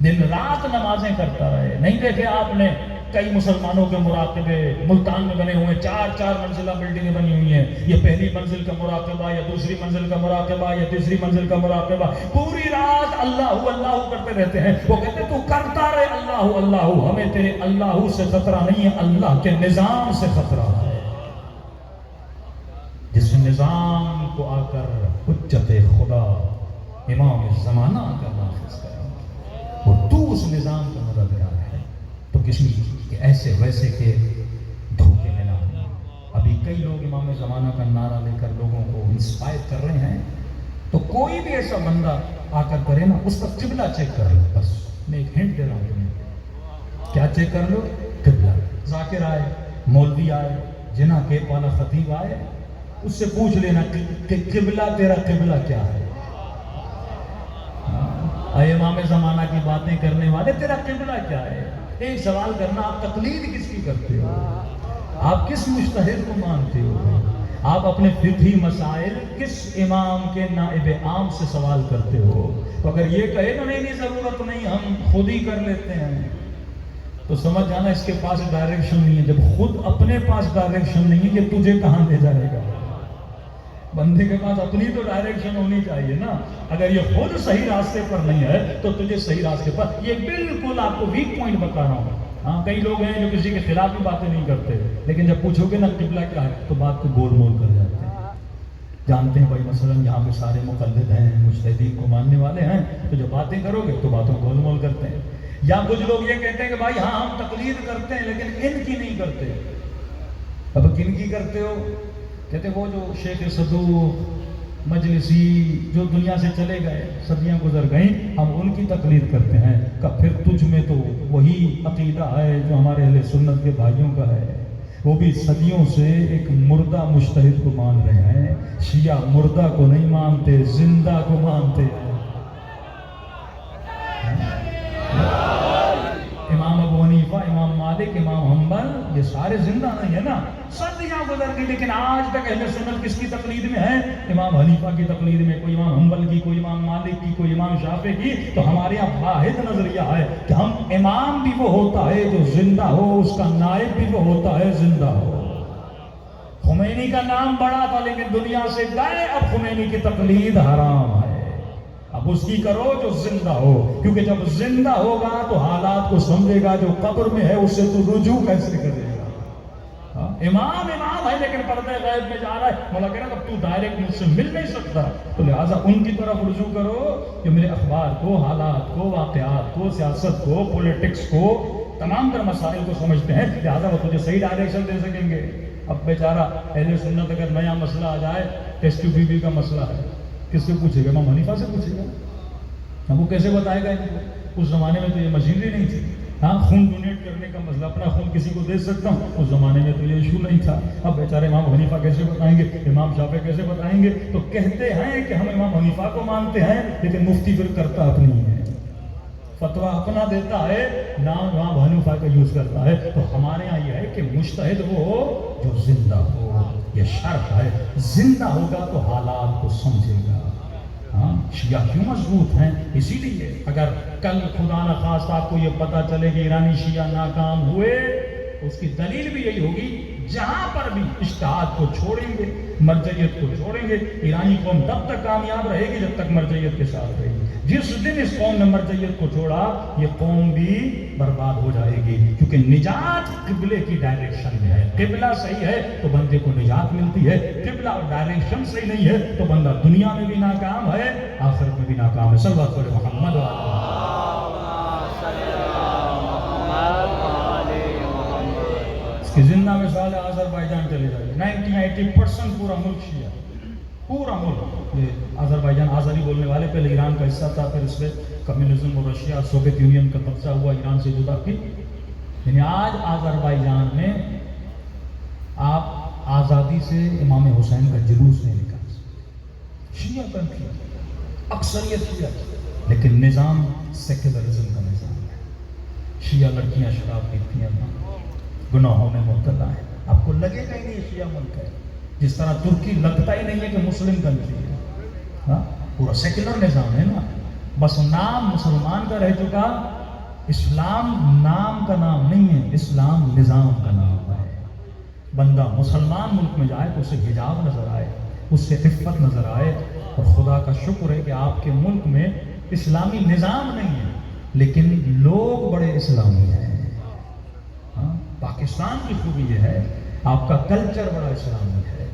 دن رات نمازیں کرتا رہے۔ نہیں دیکھے آپ نے کئی مسلمانوں کے مراقبے ملتان میں بنے ہوئے، 4 منزلہ بلڈنگیں بنی ہوئی ہیں، یہ پہلی منزل کا مراقبہ یا دوسری منزل کا مراقبہ یا تیسری منزل کا مراقبہ، پوری رات اللہ اللہ کرتے رہتے ہیں۔ وہ کہتے ہیں تو کرتا رہے اللہ اللہ، ہمیں تیرے اللہ سے خطرہ نہیں ہے، اللہ کے نظام سے خطرہ ہے، جس نظام کو آ کر حجت خدا امام زمانہ کا نافذ کرے، اور تو اس نظام کا مددگار ہے، تو کسی کہ ایسے ویسے کے دھوکے میں نہ ہوں۔ ابھی کئی لوگ امام زمانہ کا نعرہ لے کر لوگوں کو انسپائر کر رہے ہیں، تو کوئی بھی ایسا بندہ آ کر کرے نا، اس کا قبلہ چیک کر لو، بس میں ایک ہنٹ دے رہا ہوں تمہیں، کیا چیک کر لو؟ قبلہ۔ ذاکر آئے، مولوی آئے، جنا کے والا خطیب آئے، اس سے پوچھ لینا کہ قبلہ تیرا قبلہ کیا ہے؟ اے امام زمانہ کی باتیں کرنے والے، تیرا قبلہ کیا ہے؟ ایک سوال کرنا، آپ تقلید کس کی کرتے ہو؟ آپ کس مجتہد کو مانتے ہو؟ آپ اپنے فقہی مسائل کس امام کے نائب عام سے سوال کرتے ہو؟ تو اگر یہ کہے تو نہیں ضرورت نہیں، ہم خود ہی کر لیتے ہیں، تو سمجھ جانا اس کے پاس ڈائریکشن نہیں ہے۔ جب خود اپنے پاس ڈائریکشن نہیں ہے، یہ تجھے کہاں لے جائے گا؟ بندے کے پاس اپنی تو ڈائریکشن ہونی چاہیے نا۔ اگر یہ خود صحیح راستے پر نہیں ہے تو تجھے صحیح راستے پر، یہ بالکل آپ کو ویک پوائنٹ بتا رہا ہوں۔ ہاں، کئی لوگ ہیں جو کسی کے خلاف بھی باتیں نہیں کرتے، لیکن جب پوچھو گے نا قبلہ کیا ہے تو بات کو گول مول کر جاتے ہیں۔ جانتے ہیں بھائی مثلاً یہاں پہ سارے مقلد ہیں، مجتہدین کو ماننے والے ہیں، تو جب باتیں کرو گے تو باتوں گول مول کرتے ہیں۔ یا کچھ لوگ یہ کہتے ہیں کہ بھائی ہاں ہم تقلید کرتے ہیں لیکن ان کی نہیں کرتے۔ اب کن کی کرتے ہو؟ کہتے وہ جو شیخ صدوق مجلسی جو دنیا سے چلے گئے، صدیاں گزر گئیں، ہم ان کی تقلید کرتے ہیں۔ کہ پھر تجھ میں تو وہی عقیدہ ہے جو ہمارے اہل سنت کے بھائیوں کا ہے، وہ بھی صدیوں سے ایک مردہ مجتہد کو مان رہے ہیں۔ شیعہ مردہ کو نہیں مانتے، زندہ کو مانتے ہیں۔ امام ابو حنیفہ، امام مالک، امام حنبل، یہ سارے زندہ نہیں ہے نا، صدیاں گزر گئی، لیکن آج تک اہل سنت کس کی تقلید میں ہے؟ امام حنیفہ کی تقلید میں، کوئی امام حنبل کی، کوئی امام مالک کی، کوئی امام شافعی کی۔ تو ہمارے یہاں واحد نظریہ ہے کہ ہم امام بھی وہ ہوتا ہے جو زندہ ہو، اس کا نائب بھی وہ ہوتا ہے زندہ ہو۔ خمینی کا نام بڑا تھا لیکن دنیا سے گئے، اب خمینی کی تقلید حرام ہے۔ اب اس کی کرو جو زندہ ہو، کیونکہ جب زندہ ہوگا تو حالات کو سمجھے گا، جو قبر میں ہے اس سے تو رجوع کیسے کرے گا؟ امام ہے لیکن پردہ غیب میں جا رہا ہے، مولا کہہ رہا اب تو ڈائریکٹ مجھ سے مل نہیں سکتا، تو لہٰذا ان کی طرف رجوع کرو جو میرے اخبار کو، حالات کو، واقعات کو، سیاست کو، پولیٹکس کو، تمام تر مسائل کو سمجھتے ہیں، لہٰذا وہ تجھے صحیح ڈائریکشن دے سکیں گے۔ اب بیچارہ اہل سنت اگر نیا مسئلہ آ جائے، ٹیسٹ ٹیوب بی کا مسئلہ ہے، کس سے پوچھے گا؟ امام حنیفہ سے پوچھے گا۔ اب وہ کیسے بتائے گا ان کو؟ اس زمانے میں تو یہ مشینری نہیں تھی۔ ہاں، خون ڈونیٹ کرنے کا مسئلہ، اپنا خون کسی کو دے سکتا ہوں، اس زمانے میں تو یہ ایشو نہیں تھا۔ اب بیچارے امام حنیفہ کیسے بتائیں گے، امام شافعی کیسے بتائیں گے؟ تو کہتے ہیں کہ ہم امام حنیفہ کو مانتے ہیں، لیکن مفتی پھر کرتا اپنی ہے، فتویٰ اپنا دیتا ہے، نام امام حنیفہ کا یوز کرتا ہے۔ تو ہمارے یہاں یہ ہے کہ مجتہد وہ ہو جو زندہ ہو، یہ شرط ہے۔ زندہ ہوگا تو حالات کو سمجھے گا۔ ہاں، شیعہ کیوں مضبوط ہیں؟ اسی لیے اگر کل خدا نخواست آپ کو یہ پتا چلے کہ ایرانی شیعہ ناکام ہوئے، اس کی دلیل بھی یہی ہوگی، جہاں پر بھی اجتہاد کو چھوڑیں گے، مرجعیت کو چھوڑیں گے، ایرانی قوم تب تک کامیاب رہے گی جب تک مرجعیت کے ساتھ رہے گی۔ جس دن اس قوم نے مرجعیت کو چھوڑا، یہ قوم بھی برباد ہو جائے گی، کیونکہ نجات قبلے کی ڈائریکشن میں ہے۔ قبلہ صحیح ہے تو بندے کو نجات ملتی ہے، قبلہ اور ڈائریکشن صحیح نہیں ہے تو بندہ دنیا میں بھی ناکام ہے، آخرت میں بھی ناکام ہے۔ صلی اللہ علیہ محمد اس کی زندہ مثال ہے آذربائیجان چلے جائے، 90-80% پورا ملک شیعہ، پورا ملک۔ یہ آذربائیجان آزادی بولنے والے، پہلے ایران کا حصہ تھا، پھر اس پہ کمیونزم اور رشیا سوویت یونین کا قبضہ ہوا، ایران سے جدا کی۔ یعنی آج آذربائیجان میں آپ آزادی سے امام حسین کا جلوس نہیں نکال سکتے، شیعہ کنٹری، اکثریت شیعہ، لیکن نظام سیکولرزم کا نظام ہے۔ شیعہ لڑکیاں شراب پیتی ہیں، گناہوں میں مبتلا ہے، آپ کو لگے گا ہی نہیں یہ شیعہ ملک ہے، جس طرح ترکی لگتا ہی نہیں ہے کہ مسلم کنٹری ہے۔ ہاں، پورا سیکولر نظام ہے نا، بس نام مسلمان کا رہ چکا، اسلام نام کا نام نہیں ہے، اسلام نظام کا نام ہے۔ بندہ مسلمان ملک میں جائے تو اسے حجاب نظر آئے، اس سے عفت نظر آئے، اور خدا کا شکر ہے کہ آپ کے ملک میں اسلامی نظام نہیں ہے لیکن لوگ بڑے اسلامی ہیں۔ پاکستان کی خوبی یہ ہے، آپ کا کلچر بڑا اسلامی ہے۔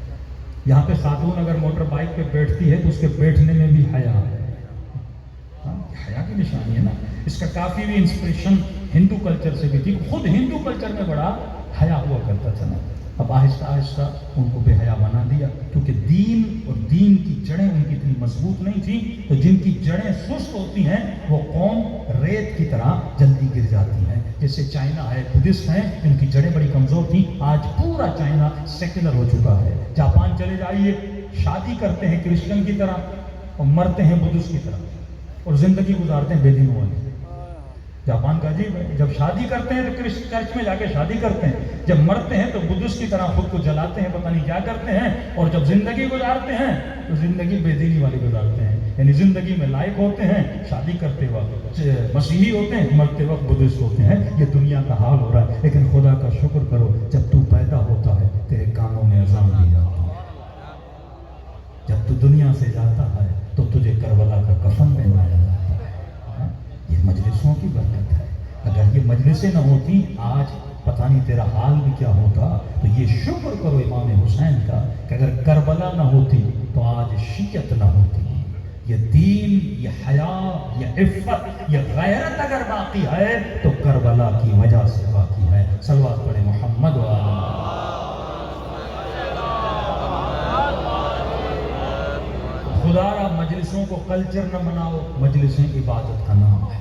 یہاں پہ خاتون اگر موٹر بائک پہ بیٹھتی ہے تو اس کے بیٹھنے میں بھی حیا ہے، حیا کی نشانی ہے نا۔ اس کا کافی بھی انسپریشن ہندو کلچر سے بھی تھی، خود ہندو کلچر میں بڑا حیا ہوا کرتا تھا نا۔ اب آہستہ آہستہ ان کو بے حیا بنا دیا، کیونکہ دین اور دین کی جڑیں ان کی اتنی مضبوط نہیں تھیں، تو جن کی جڑیں سست ہوتی ہیں وہ قوم ریت کی طرح جلدی گر جاتی ہیں. جیسے چائنا ہے، بدھسٹ ہیں، ان کی جڑیں بڑی کمزور تھیں. آج پورا چائنا سیکولر ہو چکا ہے. جاپان چلے جائیے، شادی کرتے ہیں کرسچن کی طرح اور مرتے ہیں بدھسٹ کی طرح، اور زندگی گزارتے ہیں بے دینوں والی. جاپان کا عجیب ہے، جب شادی کرتے ہیں تو چرچ میں جا کے شادی کرتے ہیں، جب مرتے ہیں تو بدھسٹ کی طرح خود کو جلاتے ہیں، پتہ نہیں کیا کرتے ہیں، اور جب زندگی گزارتے ہیں تو زندگی بے دینی والی گزارتے ہیں. یعنی زندگی میں لائق ہوتے ہیں، شادی کرتے وقت مسیحی ہوتے ہیں، مرتے وقت بدھسٹ ہوتے ہیں. یہ دنیا کا حال ہو رہا ہے. لیکن خدا کا شکر کرو، جب تو پیدا ہوتا ہے تیرے کانوں میں اذان دی جاتی ہے. جب تو دنیا سے جاتا ہے تو تجھے کربلا کا کفن پہنایا جاتا ہے. یہ مجلسوں کی برکت ہے. اگر یہ مجلسیں نہ ہوتی آج پتہ نہیں تیرا حال بھی کیا ہوتا. تو یہ شکر کرو امام حسین کا کہ اگر کربلا نہ ہوتی تو آج شیعت نہ ہوتی. یہ دین، یہ حیا، یہ عفت، یہ غیرت اگر باقی ہے تو کربلا کی وجہ سے باقی ہے. صلوات پڑھیں محمد و آل محمد. خدا را مجلسوں کو کلچر نہ بناؤ. مجلسیں عبادت کا نام ہے،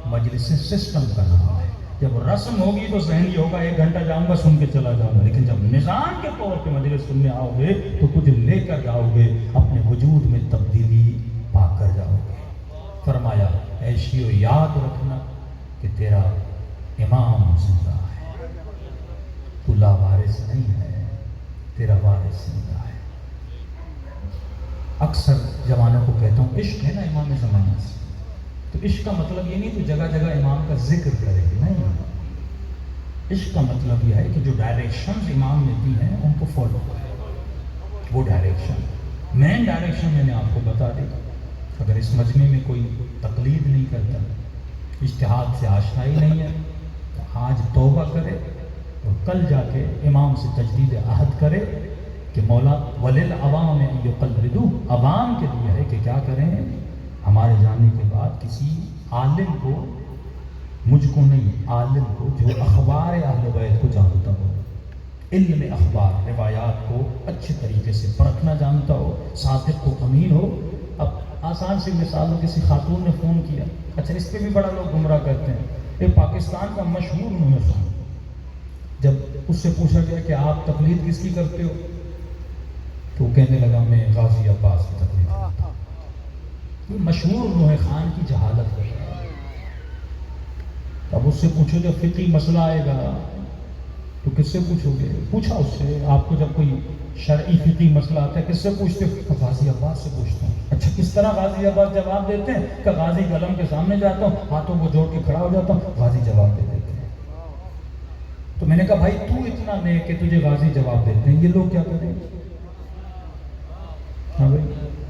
مجلسیں سسٹم کا نام ہے. جب رسم ہوگی تو ذہن یہ ہوگا 1 گھنٹہ جاؤں گا سن کے چلا جاؤں گا، لیکن جب نظام کے طور پہ مجلس سننے آؤ گے تو کچھ لے کر جاؤ گے، اپنے وجود میں تبدیلی پا کر جاؤ گے. فرمایا ایشی و یاد رکھنا کہ تیرا امام زندہ ہے، تو لاوارث نہیں ہے، تیرا وارث زندہ ہے. اکثر جوانوں کو کہتا ہوں عشق ہے نا امام زمانہ سے، تو عشق کا مطلب یہ نہیں تو جگہ جگہ امام کا ذکر کرے، نہیں. عشق کا مطلب یہ ہے کہ جو ڈائریکشنز امام نے دی ہیں ان کو فالو کرے. وہ ڈائریکشن، مین ڈائریکشن میں نے آپ کو بتا دی. اگر اس مجمع میں کوئی تقلید نہیں کرتا، اجتہاد سے آشنا ہی نہیں ہے، تو آج توبہ کرے اور کل جا کے امام سے تجدید عہد کرے کہ مولا وللعوام ان یقلدوا. عوام کے لیے ہے کہ کیا کریں، ہمارے جانے کے بعد کسی عالم کو، مجھ کو نہیں، عالم کو جو اخبار اہل بیت کو جانتا ہو، علم اخبار روایات کو اچھے طریقے سے پرکھنا جانتا ہو، صادق کو امین ہو. اب آسان سی مثال ہو، کسی خاتون نے فون کیا، اچھا اس پہ بھی بڑا لوگ گمراہ کرتے ہیں. ایک پاکستان کا مشہور نوحہ، جب اس سے پوچھا گیا کہ آپ تقلید کس کی کرتے ہو تو وہ کہنے لگا میں غازی عباس کی تقلید کرتا ہوں. یہ مشہور نوح خان کی جہالت ہے. اب اس سے پوچھو جب فقہی مسئلہ آئے گا تو کس سے پوچھو گے؟ پوچھا اس سے، آپ کو جب کوئی شرعی فقہی مسئلہ آتا ہے کس سے پوچھتے ہو؟ غازی عباس سے پوچھتا ہوں. اچھا کس طرح غازی عباس جواب دیتے ہیں؟ کہ غازی قلم کے سامنے جاتا ہوں، ہاتھوں کو جوڑ کے کھڑا ہو جاتا ہوں، غازی جواب دے دیتے ہیں. تو میں نے کہا بھائی تو اتنا نیک کہ تجھے غازی جواب دیتے ہیں، یہ لوگ کیا کریں؟ ہاں بھائی،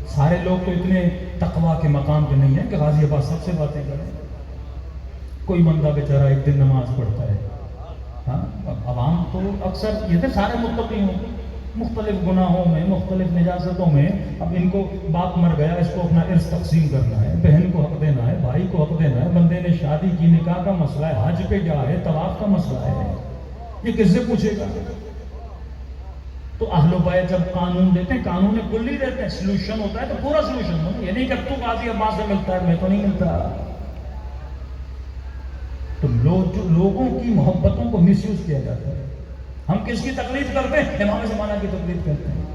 سارے لوگ تو اتنے تقویٰ کے مقام پہ نہیں ہیں کہ غازی عباس سب سے باتیں کریں. کوئی بندہ بیچارہ ایک دن نماز پڑھتا ہے. ہاں عوام تو اکثر یہ تھے سارے متقی ہوں، مختلف گناہوں میں، مختلف نجاستوں میں. اب ان کو باپ مر گیا، اس کو اپنا ارث تقسیم کرنا ہے، بہن کو حق دینا ہے، بھائی کو حق دینا ہے، بندے نے شادی کی، نکاح کا مسئلہ ہے، حج پہ جا ہے، طواف کا مسئلہ ہے، یہ کس سے پوچھے گا؟ تو اہل بیت جب قانون دیتے ہیں، قانون کلی دیتے ہیں، سلوشن ہوتا ہے تو پورا سلوشن ہوتا ہے. یہ نہیں کہ تو غازی عباس سے ملتا ہے میں تو نہیں ملتا. تو لوگوں کی محبتوں کو مس یوز کیا جاتا ہے. ہم کس کی تقلید کرتے ہیں؟ امام زمانہ کی تقلید کرتے ہیں.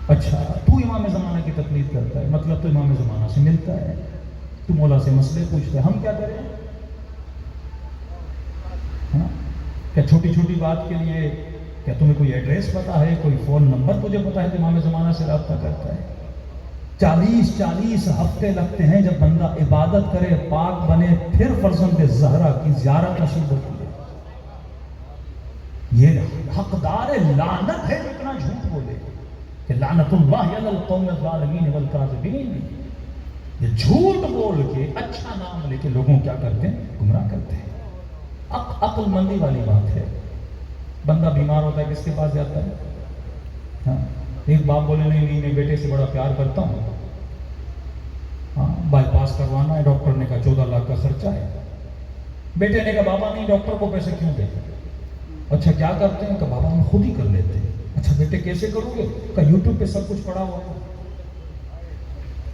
اچھا تو امام زمانہ کی تقلید کرتا ہے، مطلب تو امام زمانہ سے ملتا ہے، تو مولا سے مسئلے پوچھتا ہے. ہم کیا کریں؟ کیا چھوٹی چھوٹی بات کے لیے کیا تمہیں کوئی ایڈریس پتا ہے، کوئی فون نمبر تجھے پتا ہے تو امام زمانہ سے رابطہ کرتا ہے؟ 40 ہفتے لگتے ہیں جب بندہ عبادت کرے، پاک بنے، پھر فرزند زہرا کی زیارت نصیب ہوتی ہے. یہ حقدار لعنت ہے جو اتنا جھوٹ بولے کہ لعنت اللہ علی القوم الظالمین والکاذبین. یہ جھوٹ بول کے اچھا نام لے کے لوگوں کیا کرتے ہیں؟ گمراہ کرتے ہیں. عقل مندی والی بات ہے. بندہ بیمار ہوتا ہے کس کے پاس جاتا ہے؟ ہاں ایک باپ بولے نہیں میں بیٹے سے بڑا پیار کرتا ہوں، ہاں بائی پاس کروانا ہے، ڈاکٹر نے کہا 14 لاکھ کا خرچہ ہے. بیٹے نے کہا بابا نہیں ڈاکٹر کو پیسے کیوں دے؟ اچھا کیا کرتے ہیں کہ بابا ہم خود ہی کر لیتے ہیں. اچھا بیٹے کیسے کرو گے کہ یوٹیوب پہ سب کچھ پڑا ہوا ہے.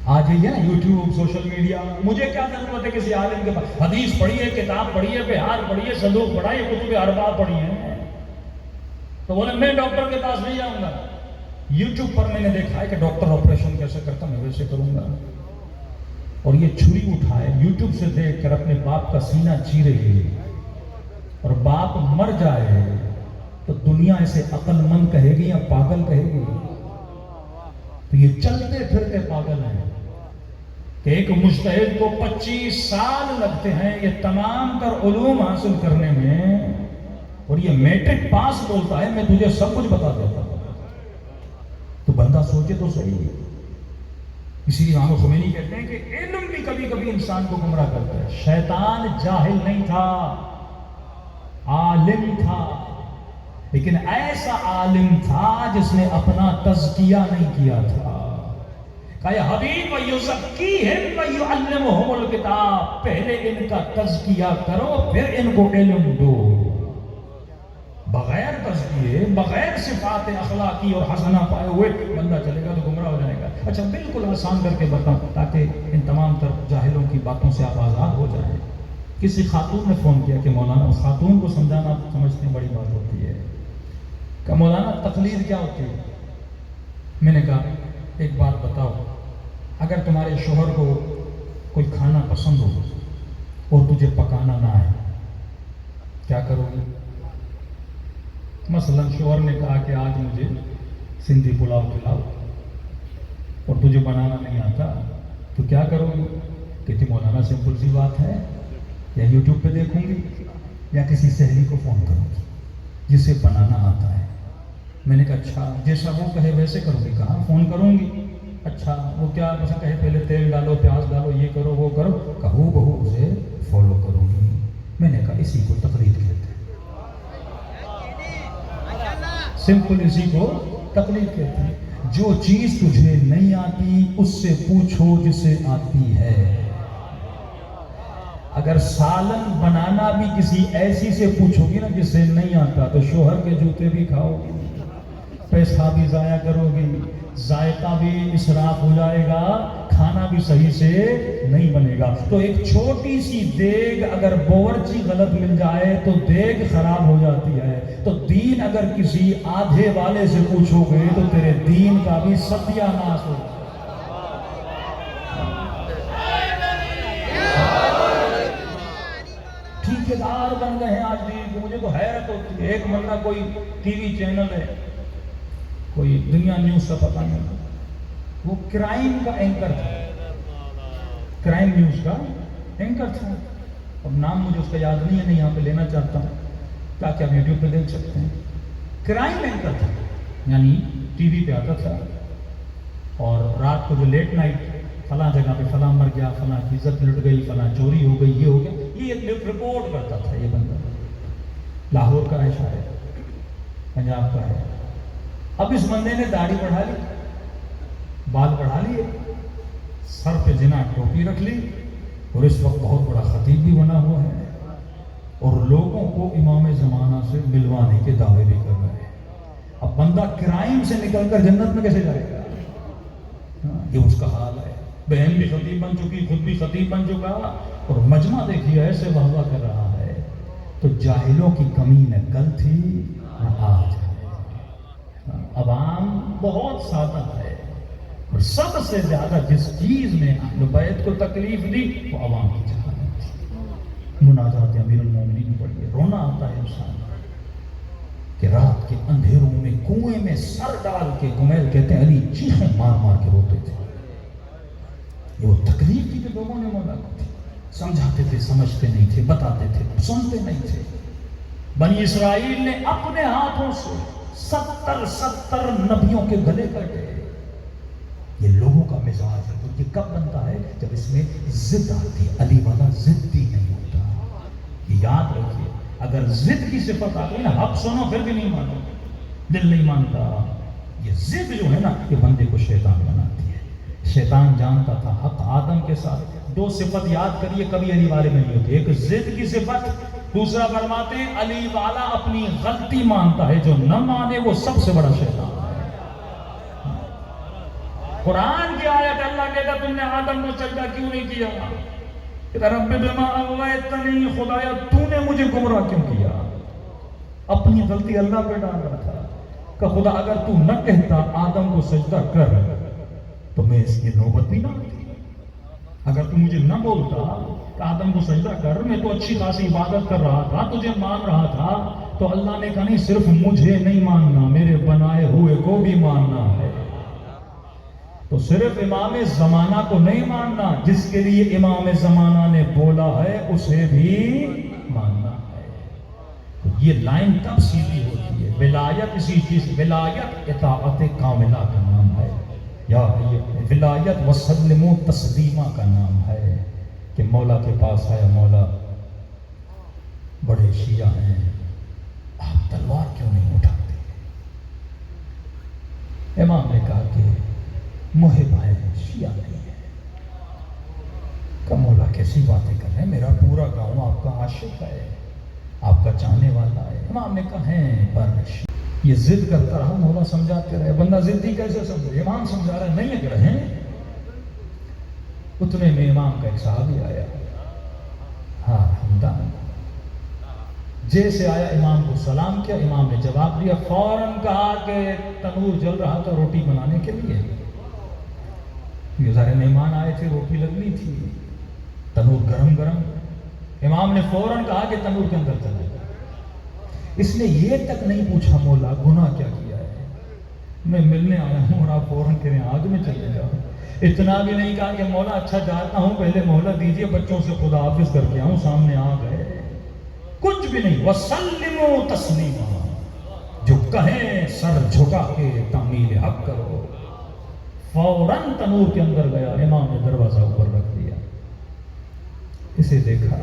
آ جائیے نا یوٹیوب سوشل میڈیا. مجھے کیا ضرورت ہے کسی عالم کے پاس؟ حدیث پڑھی ہے, کتاب پڑھی ہے, بہار پڑھی ہے, صندوق پڑھا ہے, کتب اربعہ پڑھی ہیں. تو بولے میں ڈاکٹر کے پاس نہیں جاؤں گا. یوٹیوب پر میں نے دیکھا ہے کہ ڈاکٹر آپریشن کیسے کرتا, میں ویسے کروں گا. اور یہ چھری اٹھائے یوٹیوب سے دیکھ کر اپنے باپ کا سینہ چیرے اور باپ مر جائے تو دنیا اسے عقل مند کہے گی یا پاگل کہے گی؟ تو یہ چلتے پھرتے پاگل ہیں کہ ایک مجتہد کو 25 سال لگتے ہیں یہ تمام تر علوم حاصل کرنے میں, اور یہ میٹرک پاس بولتا ہے میں تجھے سب کچھ بتا دیتا ہوں. تو بندہ سوچے تو صحیح. اسی لیے امام خمینی کہتے ہیں کہ علم بھی کبھی کبھی انسان کو گمراہ کرتا ہے. شیطان جاہل نہیں تھا, عالم تھا, لیکن ایسا عالم تھا جس نے اپنا تزکیہ نہیں کیا تھا. کہا حبیب وَيُزَكِّيهِمْ وَيُعَلِّمُهُمُ الْكِتَابَ, پہلے ان کا تزکیہ کرو پھر ان کو علم دو. بغیر تزکیے, بغیر صفات اخلاقی اور حسنہ پائے ہوئے بندہ چلے گا تو گمراہ ہو جائے گا. اچھا بالکل آسان کر کے بتاؤں تاکہ ان تمام تر جاہلوں کی باتوں سے آپ آزاد ہو جائیں. کسی خاتون نے فون کیا کہ مولانا, خاتون کو سمجھانا سمجھتے ہیں بڑی بات ہوتی ہے, کہ مولانا تقلید کیا ہوتی ہے؟ میں نے کہا ایک بات بتاؤ, اگر تمہارے شوہر کو کوئی کھانا پسند ہو اور تجھے پکانا نہ آئے, کیا کرو گے؟ مثلا شوہر نے کہا کہ آج مجھے سندھی پلاؤ کھلاؤ اور تجھے بنانا نہیں آتا, تو کیا کرو گی؟ کہتی مولانا سمپل سی بات ہے, یا یوٹیوب پہ دیکھوں گی یا کسی سہیلی کو فون کروں گی جسے بنانا آتا ہے. میں نے کہا اچھا جیسا وہ کہے ویسے کروں گی. کہاں فون کروں گی. اچھا وہ کیا مثلا کہے پہلے تیل ڈالو, پیاز ڈالو, یہ کرو وہ کرو, کہو بہو اسے فالو کروں گی. میں نے کہا اسی کو تقلید کہتے ہیں. سمپل اسی کو تقلید کہتے ہیں. جو چیز تجھے نہیں آتی اس سے پوچھو جسے آتی ہے. اگر سالن بنانا بھی کسی ایسی سے پوچھو گی نا جسے نہیں آتا تو شوہر کے جوتے بھی کھاؤ گی, پیسہ بھی ضائع کرو گی, ذائقہ بھی اسراف ہو جائے گا, کھانا بھی صحیح سے نہیں بنے گا. تو ایک چھوٹی سی دیگ اگر باورچی غلط مل جائے تو دیگ خراب ہو جاتی ہے. تو دین اگر کسی آدھے والے سے پوچھو گے تو تیرے دین کا بھی ستیہ ناش ہو. ٹھیکیدار بن گئے ہیں آج بھی. مجھے تو حیرت ہوتی ہے, ایک بندہ کوئی ٹی وی چینل ہے, کوئی دنیا نیوز کا پتہ نہیں, وہ کرائم کا اینکر تھا, کرائم نیوز کا اینکر تھا. اب نام مجھے اس کا یاد نہیں ہے, نہیں یہاں پہ لینا چاہتا ہوں تاکہ آپ یوٹیوب پہ دیکھ سکتے ہیں. کرائم اینکر تھا, یعنی ٹی وی پہ آتا تھا اور رات کو جو لیٹ نائٹ فلاں جگہ پہ فلاں مر گیا, فلاں کی عزت لٹ گئی, فلاں چوری ہو گئی, یہ ہو گیا, یہ ایک رپورٹ کرتا تھا. یہ بندہ لاہور کا ہے, شاید پنجاب کا ہے. اب اس بندے نے داڑھی بڑھا لی, بال بڑھا لیے, سر پہ جنا ٹوپی رکھ لی, اور اس وقت بہت بڑا خطیب بھی بنا ہوا ہے, اور لوگوں کو امام زمانہ سے ملوانے کے دعوے بھی کر رہے ہیں. اب بندہ کرائم سے نکل کر جنت میں کیسے جائے گا؟ یہ اس کا حال ہے. بہن بھی خطیب بن چکی, خود بھی خطیب بن چکا, اور مجمع دیکھیے ایسے واہ واہ کر رہا ہے. تو جاہلوں کی کمی نہ کل تھی نہ آج. عوام بہت سادہ ہے, اور سب سے زیادہ جس چیز نے اہل بیت کو تکلیف دی وہ عوام کی جہالت تھی. مناجات امیر المومنین پڑھیے, رونا آتا ہے انسان کہ رات کے اندھیروں میں کنویں میں سر ڈال کے, گمیل کہتے ہیں علی چیخیں مار مار کے روتے تھے. یہ وہ تکلیف تھی کہ لوگوں نے مولا کو تھی. سمجھاتے تھے, سمجھتے نہیں تھے, بتاتے تھے, سنتے نہیں تھے. بنی اسرائیل نے اپنے ہاتھوں سے 70 نبیوں کے گلے کاٹے. یہ لوگوں کا مزاج ہے. یہ کب بنتا ہے؟ جب اس میں ضد آتی ہے. علی والا ضدی نہیں ہوتا, یہ یاد رکھیے. اگر ضد کی صفت آ گئی نا, حق سنو پھر بھی نہیں مانو, دل نہیں مانتا. یہ ضد جو ہے نا یہ بندے کو شیطان بناتی ہے. شیطان جانتا تھا حق آدم کے ساتھ 2 صفت یاد کریے کبھی علی والے میں نہیں ہوتی. ایک ضد کی صفت, دوسرا فرماتے ہیں علی والا اپنی غلطی مانتا ہے، جو نہ مانے وہ سب سے بڑا شیطان ہے۔ قرآن کی آیت اللہ کہتا تم نے آدم کو سجدہ کیوں نہیں کیا؟ کہتا رب بما اغویتنی، خدایا تو نے مجھے گمراہ کیوں کیا؟ اپنی غلطی اللہ پہ ڈال رہا تھا کہ خدا اگر تو نہ کہتا آدم کو سجدہ کر تو میں اس کی نوبت بھی نہ آتی، اگر تو مجھے نہ بولتا کہ آدم کو سجدہ کر، میں تو اچھی خاصی عبادت کر رہا تھا، تجھے مان رہا تھا، تو اللہ نے کہا نہیں صرف مجھے نہیں ماننا، میرے بنائے ہوئے کو بھی ماننا ہے۔ تو صرف امام زمانہ کو نہیں ماننا، جس کے لیے امام زمانہ نے بولا ہے اسے بھی ماننا ہے۔ تو یہ لائن تب سیدھی ہوتی ہے۔ ولایت اسی چیز، ولایت اطاعت کاملہ کا نام ہے، یا ولایت وسلموا تسلیمہ کا نام ہے، کہ مولا کے پاس آیا، مولا بڑے شیعہ ہیں، آپ تلوار کیوں نہیں اٹھاتے؟ امام نے کہا کہ محب ہے، شیعہ نہیں ہے۔ کہ مولا کیسی باتیں کر رہے ہیں، میرا پورا گاؤں آپ کا عاشق ہے، آپ کا چاہنے والا ہے۔ امام نے کہا ہیں پر یہ ضد کرتا رہا، مولا سمجھاتے رہے، بندہ ضدی کیسے سمجھے؟ امام سمجھا رہا ہے، نہیں اگر ہیں۔ اتنے میں امام کا ایک صحابی آیا، ہاں حمدان، جیسے آیا امام کو سلام کیا، امام نے جواب دیا، فوراً کہا کہ تنور جل رہا تھا روٹی بنانے کے لیے، یہ سارے مہمان آئے تھے، روٹی لگنی تھی، تنور گرم گرم۔ امام نے فوراً کہا کہ تنور کے اندر چلا جائے۔ اس نے یہ تک نہیں پوچھا مولا گناہ کیا کیا ہے، میں ملنے آیا ہوں اور آپ فوراً کہہ رہے ہیں آگ میں چلے جاؤ۔ اتنا بھی نہیں کہا کہ مولا اچھا جاتا ہوں، پہلے مہلت دیجئے، بچوں سے خدا حافظ کر کے آؤں، سامنے آ گئے، کچھ بھی نہیں۔ وَسَلِّمُوا تَسْلِيمًا، جو کہیں سر جھکا کے تعمیل حق کرو۔ فوراً تنور کے اندر گیا، امام نے دروازہ اوپر رکھ دیا، اسے دیکھا،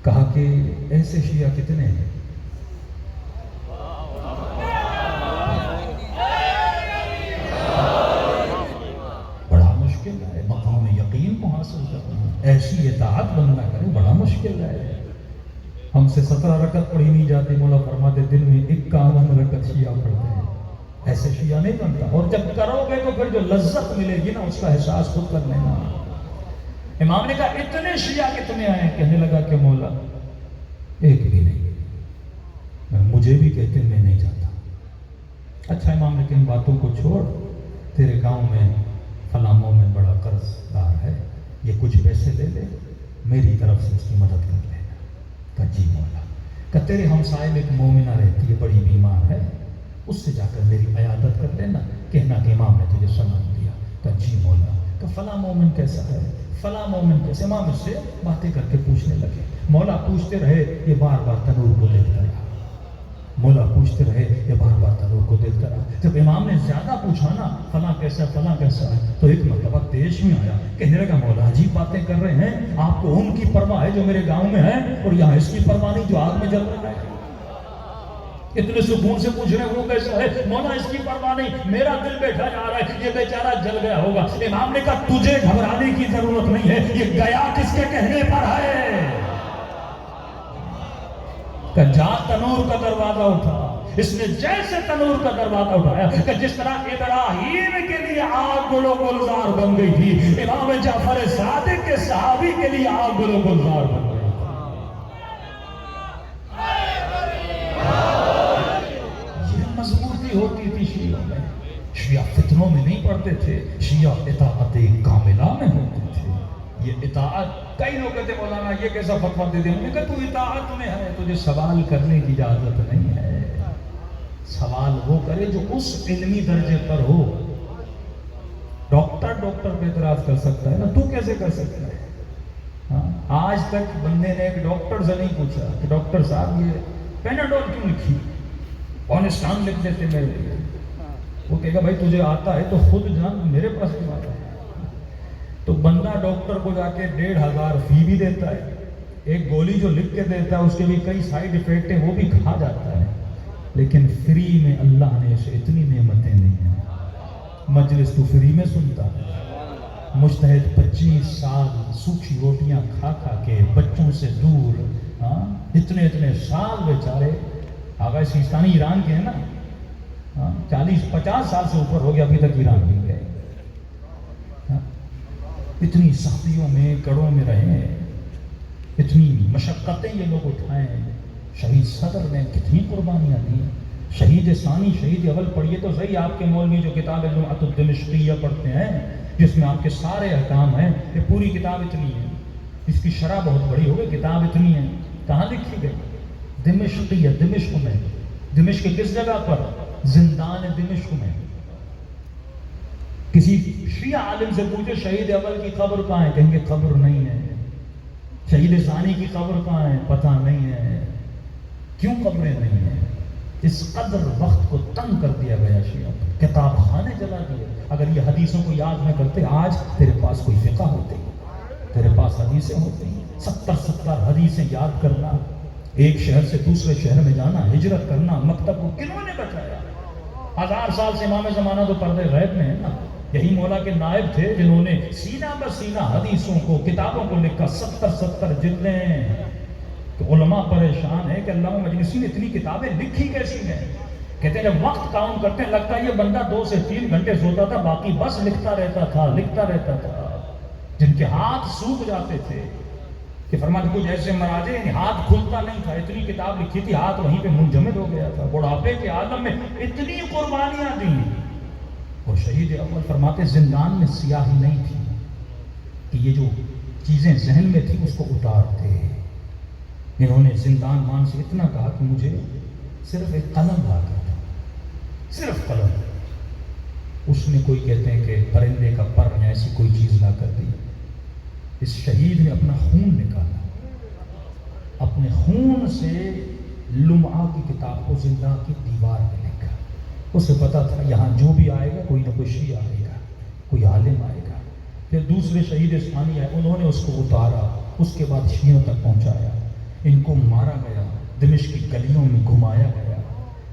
کہا کہ ایسے شیعہ کتنے ہیں؟ بڑا مشکل ہے مقام یقین کو حاصل کرنا، ایسی اطاعت بننا کرے بڑا مشکل ہے۔ ہم سے 17 رکعت پڑھی نہیں جاتی، مولا فرماتے دن میں 51 رکعت شیعہ پڑھتے ہیں، ایسے شیعہ نہیں بنتا۔ اور جب کرو گے تو پھر جو لذت ملے گی نا، اس کا احساس خود کر لینا۔ امام نے کہا اتنے شیعہ کتنے آئے؟ کہنے لگا کہ مولا ایک بھی نہیں، مجھے بھی کہتے میں نہیں جاتا۔ اچھا امام نے کہا ان باتوں کو چھوڑ، تیرے گاؤں میں فلاں مومن بڑا قرض دار ہے، یہ کچھ پیسے لے لے، میری طرف سے اس کی مدد کر لینا۔ کہا جی مولا۔ کہا تیرے ہمسائے میں ایک مومنہ رہتی ہے، بڑی بیمار ہے، اس سے جا کر میری عیادت کر لینا، کہنا کہ امام نے تجھے سلام دیا۔ کہا جی مولا۔ کہا فلاں مومن کیسا ہے، فلاں مومن کیسے؟ امام اس سے باتیں کر کے پوچھنے لگے۔ مولا پوچھتے رہے، یہ بار بار تنور کو دیکھتا رہا، مولا پوچھتے رہے، یہ بار بار تنور کو دیکھتا رہا۔ جب امام نے زیادہ پوچھا نا، فلاں کیسا فلاں کیسا ہے، تو ایک مرتبہ دیش میں آیا، کہنے لگا مولا عجیب باتیں کر رہے ہیں، آپ کو ان کی پرواہ ہے جو میرے گاؤں میں ہے، اور یہاں اس کی پرواہ نہیں جو آگ میں جل رہا ہے۔ اتنے سکون سے پوچھ رہے ہیں وہ کیسا ہے، مولا اس کی پرواہ نہیں، میرا دل بیٹھا جا رہا ہے، یہ بیچارہ جل گیا ہوگا۔ امام نے کہا تجھے گھبرانے کی ضرورت نہیں ہے، یہ گیا کس کے کہنے پر ہے؟ کہ جا تنور کا دروازہ اٹھا۔ اس نے جیسے تنور کا دروازہ اٹھایا کہ جس طرح ابراہیم کے لیے آگ گل و گلزار بن گئی تھی، امام جعفر صادق کے صحابی کے لیے آگ گل و گلزار بن گئی۔ مضبوطی ہوتی تھی شیعہ میں، شیعہ فتنوں میں نہیں پڑتے تھے، شیعہ اطاعت کاملہ میں ہوتے تھے۔ یہ اطاعت، کئی لوگ کہتے مولانا یہ کیسا فتویٰ دے دیں، میں نے کہا تو اطاعت میں ہے، تجھے سوال کرنے کی اجازت نہیں ہے۔ سوال وہ کرے جو اس علمی درجے پر ہو۔ ڈاکٹر پہ اعتراض کر سکتا ہے نا، تو کیسے کر سکتا ہے؟ ہاں؟ آج تک بندے نے ایک ڈاکٹر سے نہیں پوچھا کہ ڈاکٹر صاحب یہ پیناڈول کیوں لکھی، پونسٹان لکھ دیتے میرے لیے۔ وہ کہے گا بھائی تجھے آتا ہے تو خود جان، میرے پاس کیوں آتا ہے؟ تو بندہ ڈاکٹر کو جا کے 1500 فی بھی دیتا ہے، ایک گولی جو لکھ کے دیتا ہے اس کے بھی کئی سائیڈ ایفیکٹ ہیں، وہ بھی کھا جاتا ہے، لیکن فری میں اللہ نے اسے اتنی نعمتیں دی ہیں۔ مجلس تو فری میں سنتا ہے، مجتہد 25 سال سوکھی روٹیاں کھا کھا کے بچوں سے دور، اتنے سال بیچارے، آغا سیستانی ایران کے ہیں نا، 40-50 سال سے اوپر ہو گیا، ابھی تک ایران نہیں گئے، اتنی سختیوں میں کڑوں میں رہے، اتنی مشقتیں یہ لوگ اٹھائیں، شہید صدر نے کتنی قربانیاں دی، شہید ثانی شہید اول پڑھیے تو صحیح، آپ کے مولوی جو کتاب لمعۃ الدمشقیہ پڑھتے ہیں جس میں آپ کے سارے احکام ہیں، یہ پوری کتاب اتنی ہے، اس کی شرح بہت بڑی ہو گئی، کتاب اتنی ہے، کہاں لکھی گئی؟ دمشقیہ، دمشق میں، دمشق کس جگہ پر؟ زندان دمشق میں۔ کسی شیعہ عالم سے پوچھے شہید اول کی قبر کہاں ہے، کہیں گے قبر نہیں ہے، شہید ثانی کی قبر کہاں ہے، پتہ نہیں ہے۔ کیوں قبریں نہیں ہیں؟ اس قدر وقت کو تنگ کر دیا گیا شیعہ، کتاب خانے جلا دیے۔ اگر یہ حدیثوں کو یاد نہ کرتے، آج تیرے پاس کوئی فقہ ہوتے، تیرے پاس حدیثیں ہوتی، 70 حدیثیں یاد کرنا، ایک شہر سے دوسرے شہر میں جانا، ہجرت کرنا، مکتب کو کنہوں نے بچایا؟ 1000 سال سے امام زمانہ تو پردے غیب میں ہے نا، یہی مولا کے نائب تھے جنہوں نے سینہ بسینہ حدیثوں کو، کتابوں کو لکھا، 70 جلدیں۔ تو علماء پریشان ہے کہ علامہ مجلسی نے اتنی کتابیں لکھی کیسی ہیں؟ کہتے ہیں جب وقت کاؤنٹ کرتے ہیں لگتا ہے یہ بندہ 2 سے 3 گھنٹے سوتا تھا، باقی بس لکھتا رہتا تھا، جن کے ہاتھ سوکھ جاتے تھے کہ فرماتے کچھ ایسے مراجے یعنی ہاتھ کھلتا نہیں تھا، اتنی کتاب لکھی تھی، ہاتھ وہیں پہ منجمد ہو گیا تھا، بڑھاپے کے عالم میں اتنی قربانیاں دیں۔ اور شہید اول فرماتے زندان میں سیاہی نہیں تھی کہ یہ جو چیزیں ذہن میں تھی اس کو اتارتے۔ انہوں نے زندان مان سے اتنا کہا کہ مجھے صرف ایک قلم لا کر دو، صرف قلم۔ اس نے کوئی کہتے ہیں کہ پرندے کا پر یا ایسی کوئی چیز لا کر دی۔ اس شہید نے اپنا خون نکالا، اپنے خون سے لمعہ کی کتاب کو زندہ کی دیوار پہ لکھا۔ اسے پتا تھا یہاں جو بھی آئے گا کوئی نہ کوئی شیعہ آئے گا، کوئی عالم آئے گا۔ پھر دوسرے شہید ثانی آئے، انہوں نے اس کو اتارا، اس کے بعد شیعوں تک پہنچایا۔ ان کو مارا گیا، دمشق کی گلیوں میں گھمایا گیا،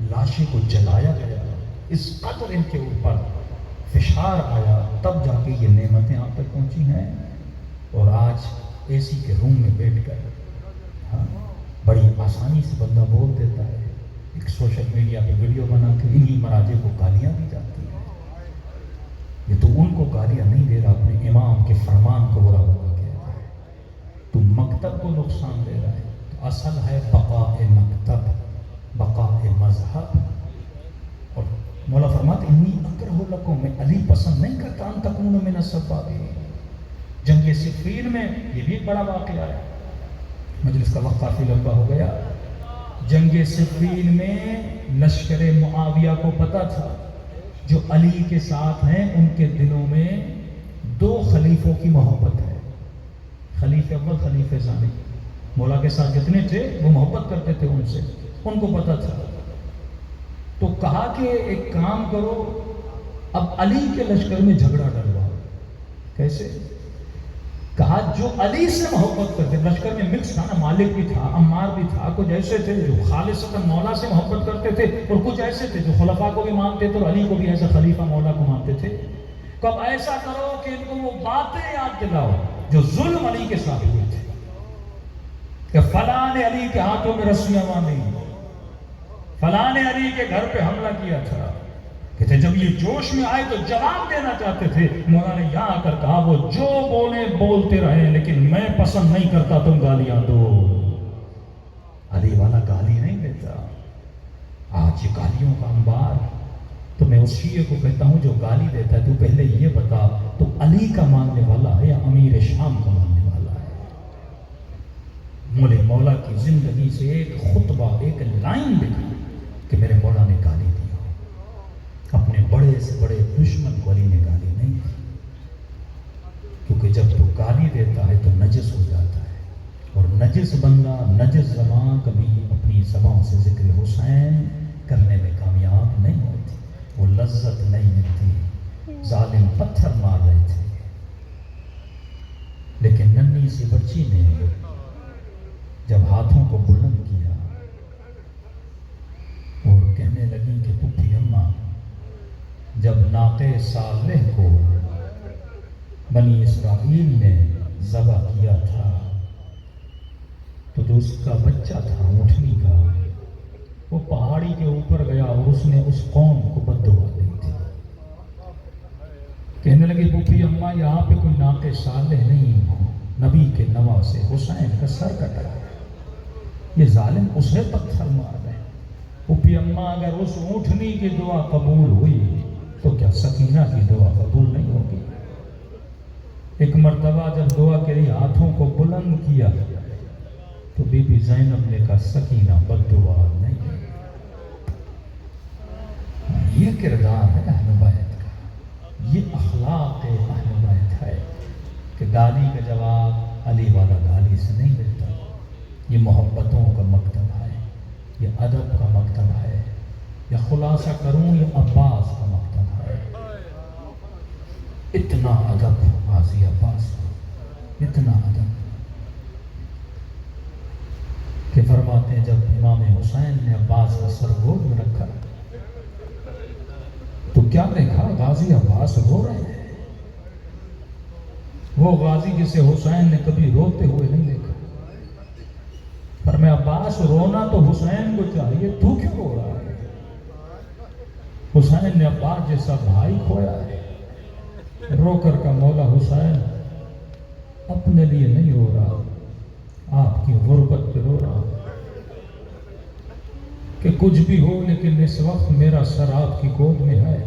لاشیں کو جلایا گیا، اس قدر ان کے اوپر فشار آیا، تب جا کے یہ نعمتیں آپ تک پہنچی ہیں۔ اور آج اے سی کے روم میں بیٹھ کر بڑی آسانی سے بندہ بول دیتا ہے، ایک سوشل میڈیا پہ ویڈیو بنا کے انہی مراجع کو گالیاں دی جاتی ہیں۔ یہ تو ان کو گالیاں نہیں دے رہا، اپنے امام کے فرمان کو برا بھلا کہہ رہا ہے، تو مکتب کو نقصان دے رہا ہے۔ اصل ہے بقاء مکتب، بقاء مذہب۔ اور مولا فرماتے انی اکرہ لکم، میں علی پسند نہیں کرتا ان تکونوا من السبابین۔ جنگ صفین میں یہ بھی ایک بڑا واقعہ ہے، مجلس کا وقت کافی لمبا ہو گیا۔ جنگ صفین میں لشکر معاویہ کو پتا تھا جو علی کے ساتھ ہیں ان کے دلوں میں 2 خلیفوں کی محبت ہے، خلیفہ اول خلیفہ ثانی۔ مولا کے ساتھ جتنے تھے وہ محبت کرتے تھے ان سے، ان کو پتا تھا۔ تو کہا کہ ایک کام کرو، اب علی کے لشکر میں جھگڑا ڈلواؤ۔ کیسے؟ کہا جو علی سے محبت کرتے، لشکر میں مکس تھا نا، مالک بھی تھا، عمار بھی تھا، کچھ ایسے تھے جو خالصتاً مولا سے محبت کرتے تھے، اور کچھ ایسے تھے جو خلفاء کو بھی مانتے تھے اور علی کو بھی ایسا خلیفہ مولا کو مانتے تھے۔ تو اب ایسا کرو کہ ان کو وہ باتیں یاد دلاؤ جو ظلم علی کے ساتھ ہوئے تھے، کہ فلاں نے علی کے ہاتھوں میں رسیاں باندھی، فلاں نے علی کے گھر پہ حملہ کیا تھا۔ کہتے جب یہ جوش میں آئے تو جواب دینا چاہتے تھے، مولا نے یہاں آ کر کہا وہ جو بولے بولتے رہے لیکن میں پسند نہیں کرتا تم گالیاں دو۔ علی والا گالی نہیں دیتا۔ آج یہ گالیوں کا انبار، تو میں اس شیعہ کو کہتا ہوں جو گالی دیتا ہے تو پہلے یہ بتا تو علی کا ماننے والا ہے یا امیر شام کا ماننے والا ہے؟ مولے مولا کی زندگی سے ایک خطبہ، ایک لائن دکھا کہ میرے مولا نے گالی دی، اپنے بڑے سے بڑے دشمن کو علی نے گالی نہیں دی، کیونکہ جب تو گالی دیتا ہے تو نجس ہو جاتا ہے، اور نجس بندہ، نجس زبان کبھی اپنی زبان سے ذکر حسین کرنے میں کامیاب نہیں ہوتی، وہ لذت نہیں ملتی۔ ظالم پتھر مار رہے تھے، لیکن ننھی سی بچی نے جب ہاتھوں کو بلند کیا اور کہنے لگی کہ پھپھی اماں، جب ناقے صالح کو بنی اسرائیل نے ذبح کیا تھا تو جو اس کا بچہ تھا اونٹنی کا، وہ پہاڑی کے اوپر گیا اور اس نے اس قوم کو بد دعا دی تھی. کہنے لگی پھوپھی اماں یہاں پہ کوئی ناقے صالح نہیں ہو، نبی کے نوا سے حسین کا سر کٹا ہے، یہ ظالم اسے پتھر مار رہے ہیں. پھوپھی اماں اگر اس اونٹنی کی دعا قبول ہوئی تو کیا سکینہ کی دعا قبول نہیں ہوگی؟ ایک مرتبہ جب دعا کے لیے ہاتھوں کو بلند کیا تو بی بی زینب نے کہا سکینہ بد دعا نہیں ہے. یہ کردار ہے اہل بیت کا، یہ اخلاق اہل بیت ہے کہ گالی کا جواب علی والا گالی سے نہیں ملتا. یہ محبتوں کا مکتب ہے، یہ ادب کا مکتب ہے. یا خلاصہ کروں یہ عباس کا مکتب ہے. اتنا ادب غازی عباس کو، اتنا ادب کہ فرماتے ہیں جب امام حسین نے عباس کا سر گود میں رکھا تو کیا دیکھا؟ غازی عباس رو رہے ہیں. وہ غازی جسے حسین نے کبھی روتے ہوئے نہیں دیکھا. پر میں عباس رونا تو حسین کو چاہیے، تو کیوں رو رہا ہے؟ حسین نے عباس جیسا بھائی کھویا ہے. رو کر کا مولا حسین اپنے لیے نہیں رو رہا، آپ کی غربت پہ رو رہا کہ کچھ بھی ہو لیکن اس وقت میرا سر آپ کی گود میں ہے.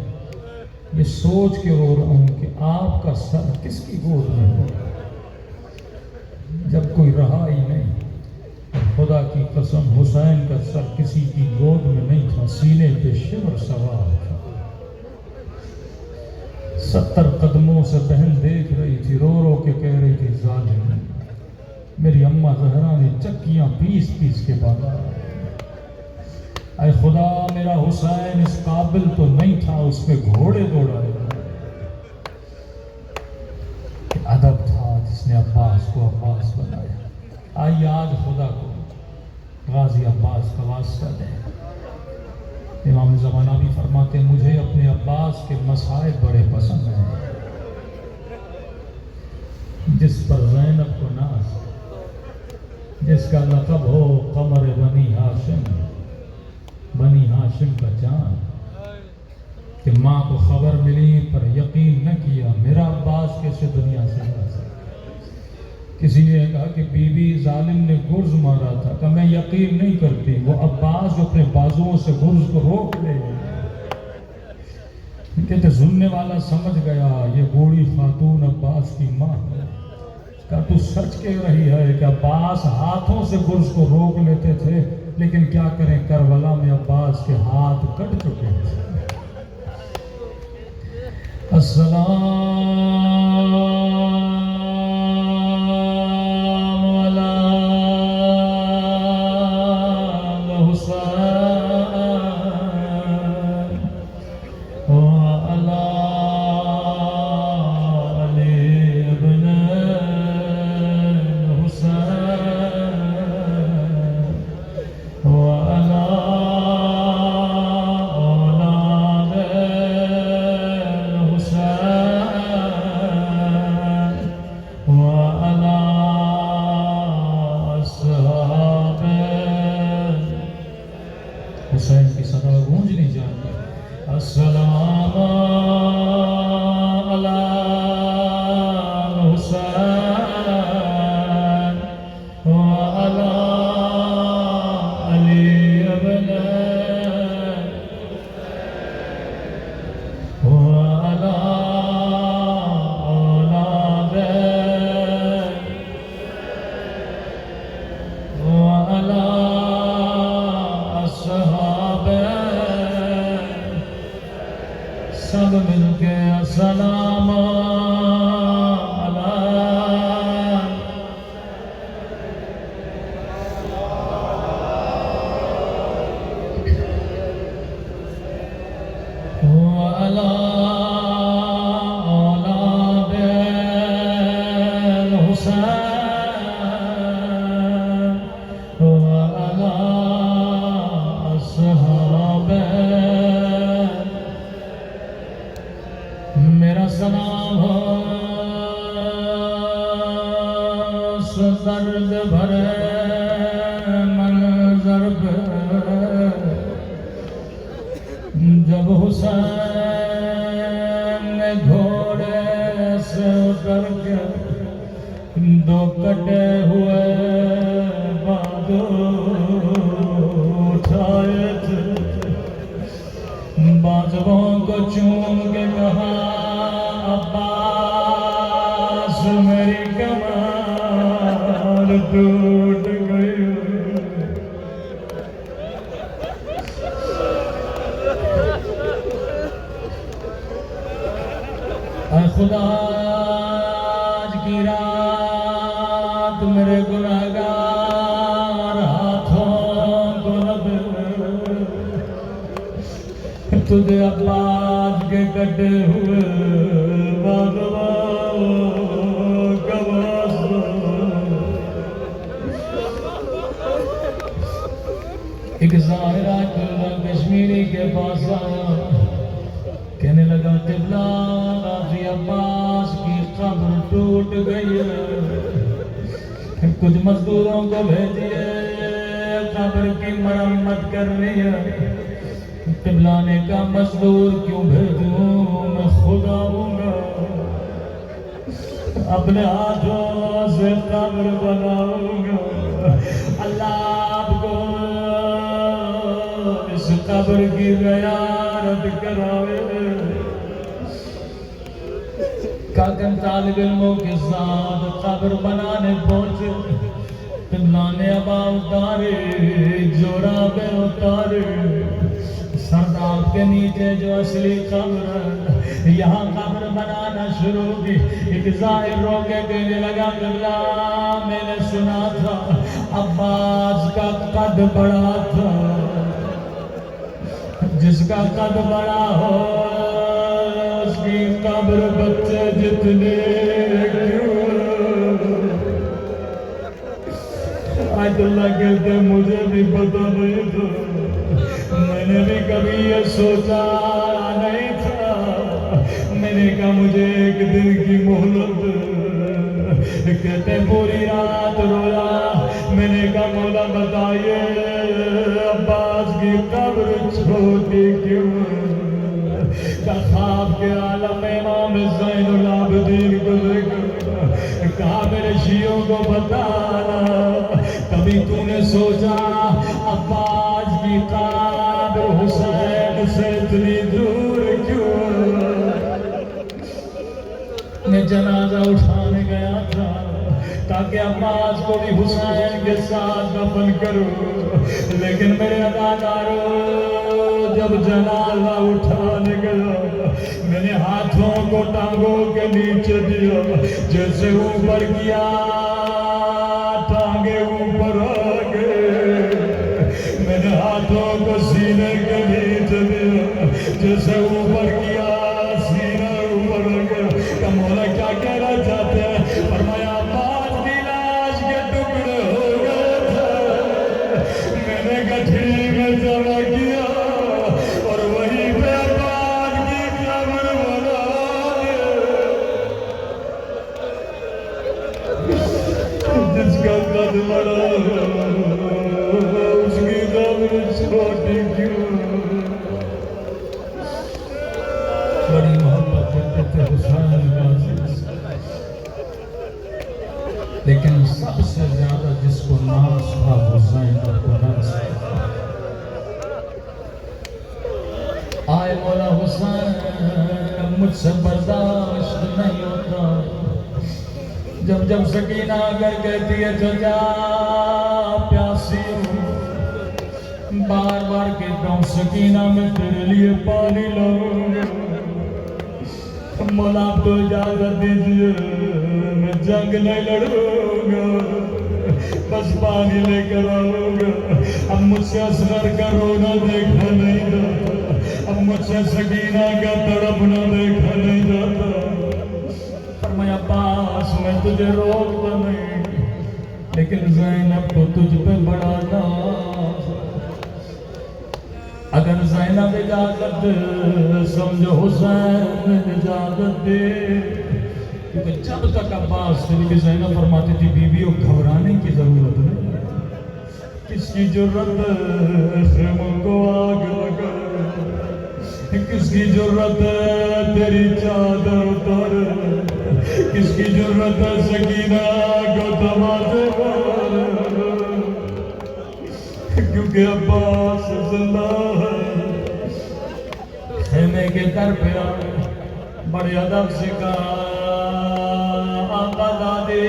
یہ سوچ کے رو رہا ہوں کہ آپ کا سر کس کی گود میں ہو جب کوئی رہا ہی نہیں. خدا کی قسم حسین کا سر کسی کی گود میں نہیں تھا، سینے پہ شمر سوار تھا. 70 قدموں سے بہن دیکھ رہی تھی، رو رو کے کہہ رہی تھی ظالم میری اماں زہرا نے چکیاں پیس پیس کے باندھا. اے خدا میرا حسین اس قابل تو نہیں تھا، اس پہ گھوڑے دوڑائے. ادب تھا جس نے عباس کو عباس بنایا. آئیے آج خدا کو غازی عباس کا واسطہ دیں. امام زمانہ بھی فرماتے ہیں مجھے اپنے عباس کے مسائل بڑے پسند ہیں. جس پر زینب کو ناز، جس کا لقب ہو قمر بنی ہاشم، بنی ہاشم کا چاند، کہ ماں کو خبر ملی پر یقین نہ کیا میرا عباس کیسے دنیا سے جا سکتا. کسی نے کہا کہ بی بی ظالم نے گرز مارا تھا، کہ میں یقین نہیں کرتی وہ عباس جو اپنے بازوؤں سے گرز کو روک لے. کہتے سننے والا سمجھ گیا یہ بوڑھی خاتون عباس کی ماں ہے. کہا تو سچ کہہ رہی ہے کہ عباس ہاتھوں سے گرز کو روک لیتے تھے، لیکن کیا کریں کربلا میں عباس کے ہاتھ کٹ چکے تھے. السلام حسین کی صدا گونجنی چاہیے. السلام علی حسین وعلی علی ابن وعلی اولاد وعلی سب مل کے السلام وعلی اولاد الحسین وعلی اصحاب. میرا سلام ہو درد بھرے منظر پہ جب حسین نے گھوڑے سے اتر کے دو کٹے ہوئے اٹھائے تھے بازووں کو چوم کے کہا عباس میری کمر ٹوٹ گئی اے خدا آج کی رات میرے گناہگار ہاتھوں کو نہ دے تجھے عباس کے کٹے ہوئے بازووں کا واسطہ ایک ظاہرہ کشمیری کے پاس آیا کہنے لگا قبلہ غازی عباس کی قبر ٹوٹ گئی ہے کچھ مزدوروں کو بھیجیے قبر کی مرمت کرنی ہے قبلہ نے کہا مزدور کیوں بھیجوں میں خود آؤں گا اپنے ہاتھوں سے قبر بناؤں گا اللہ آپ کو اس قبر کی زیارت کراوے کاکن طالب علموں کے ساتھ قبر بنانے پہنچے قبلہ نے ابا اتارے جورابے اتارے سرداب کے نیچے جو اصلی قبر ہے یہاں قبر بنانا شروع کی ایک ظاہر رو کے کہنے لگا قبلہ میں نے سنا تھا عباس کا قد بڑا تھا جس کا قد بڑا ہو اس کی قبر بچے جتنے آج اللہ کہتے مجھے بھی پتا نہیں تھا میں نے بھی کبھی یہ سوچا نہیں تھا میں نے کہا مجھے ایک دن کی مہلت کہتے پوری رات رویا میں نے کہا مولا بتائیے عباس کی قبر چھوٹی کیوں کہ خواب کے عالم امام زین العابدین کو دیکھا کہا میرے شیعوں کو بتانا کبھی تو نے سوچا عباس کی قبر حسین سے اتنی دور کیوں میں جنازہ اٹھانے گیا تھا تاکہ عباس کو بھی حسین کے ساتھ دفن کروں لیکن میرے اداکاروں جب جنازہ اٹھانے گیا میں نے ہاتھوں کو ٹانگوں کے نیچے دیا جیسے اوپر کیا ٹانگیں اوپر آ گئے میں نے ہاتھوں کو سینے کے نیچے دیا جیسے اوپر کیا سینہ اوپر آ گیا کہ مولا کیا کہنا چاہتے ہیں فرمایا عباس کی لاش کے ٹکڑے ہو گئے تھے میں نے گٹھڑی میں جمع کیا اور وہیں پہ عباس کی قبر بنا جس کا قد بڑا اس کی قبر چھوٹی کیوں بڑی محبت کرتے تھے حسین غازی لیکن سب سے زیادہ جس کو ناز تھا حسین کو ناز تھا آئے مولا حسین اب مجھ سے برداشت نہیں ہوتا جب جب سکینہ اگر کہتی ہے چچا پیاسی ہوں بار بار کہتا ہوں سکینہ میں تیرے لیے پانی لاؤں گا مولا آپ کو اجازت دیجیے میں جنگ نہیں لڑوں گا بس پانی لے کر آؤں گا اب مجھ سے اصغر کا رونا دیکھا نہیں جاتا اب مجھ سے سکینہ کا تڑپنا دیکھا نہیں جاتا فرمایا عباس میں تجھے روکتا نہیں لیکن زینب کو تجھ پہ بڑا ناز اگر زینب اجازت دے سمجھو حسین اجازت دے کیونکہ جب تک عباس سے بھی زینب فرماتی تھی بیویوں گھبرانے کی ضرورت نہیں، کس کی جرت ہے خیموں کو آگ لگا، کس کی جرت ہے تیری چادر اتار، کس کی جرت ہے سکینہ کو تماچے مار، کیونکہ عباس زندہ ہے۔ خیمے کے در پہ آئے، بڑے ادب سے کہا آقا دادے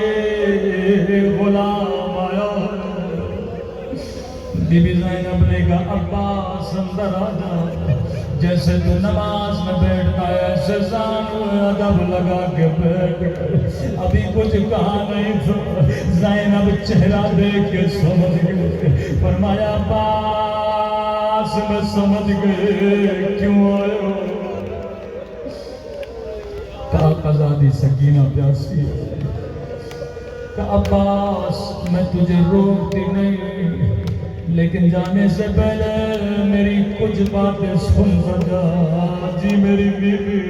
غلام آیا ہے۔ بی بی زینب نے کہا عباس اندر آ جا، جیسے تو نماز میں بیٹھتا ہے ایسے زانو ادب لگا کے بیٹھ گئے۔ ابھی کچھ کہا نہیں تھا، زینب چہرہ دیکھ کے سمجھ گئے، فرمایا عباس میں سمجھ گئے کیوں آئے ہو۔ کہا آزادی سکینہ پیاسی ہے، کہ عباس میں تجھے روکتی نہیں، لیکن جانے سے پہلے میری کچھ باتیں سن سجا جی میری بیوی۔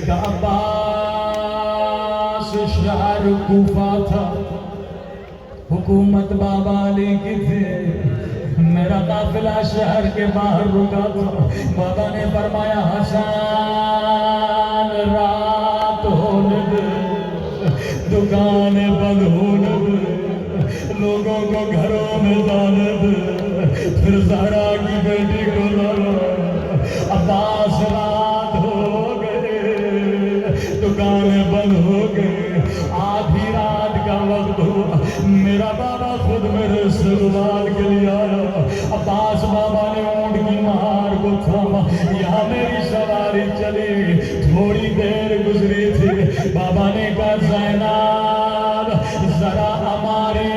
کہ عباس شہر کوفہ تھا، حکومت بابا علی کی تھی، میرا قافلہ شہر کے باہر رکا تھا، بابا نے فرمایا حسان رات ہونے دے، دکانیں بند ہونے دے، لوگوں کو گھروں میں جانے دے، پھر زہرا کی بیٹی کو لانا۔ عباس رات ہو گئے، دکانیں بند ہو گئے، آدھی رات کا وقت ہوا، میرا بابا خود میرے سربال کے لیے آیا۔ عباس بابا نے اونٹ کی مہار کو تھاما، یہاں میری سواری چلی، تھوڑی دیر گزری تھی، بابا نے کہا زینب ذرا ہماری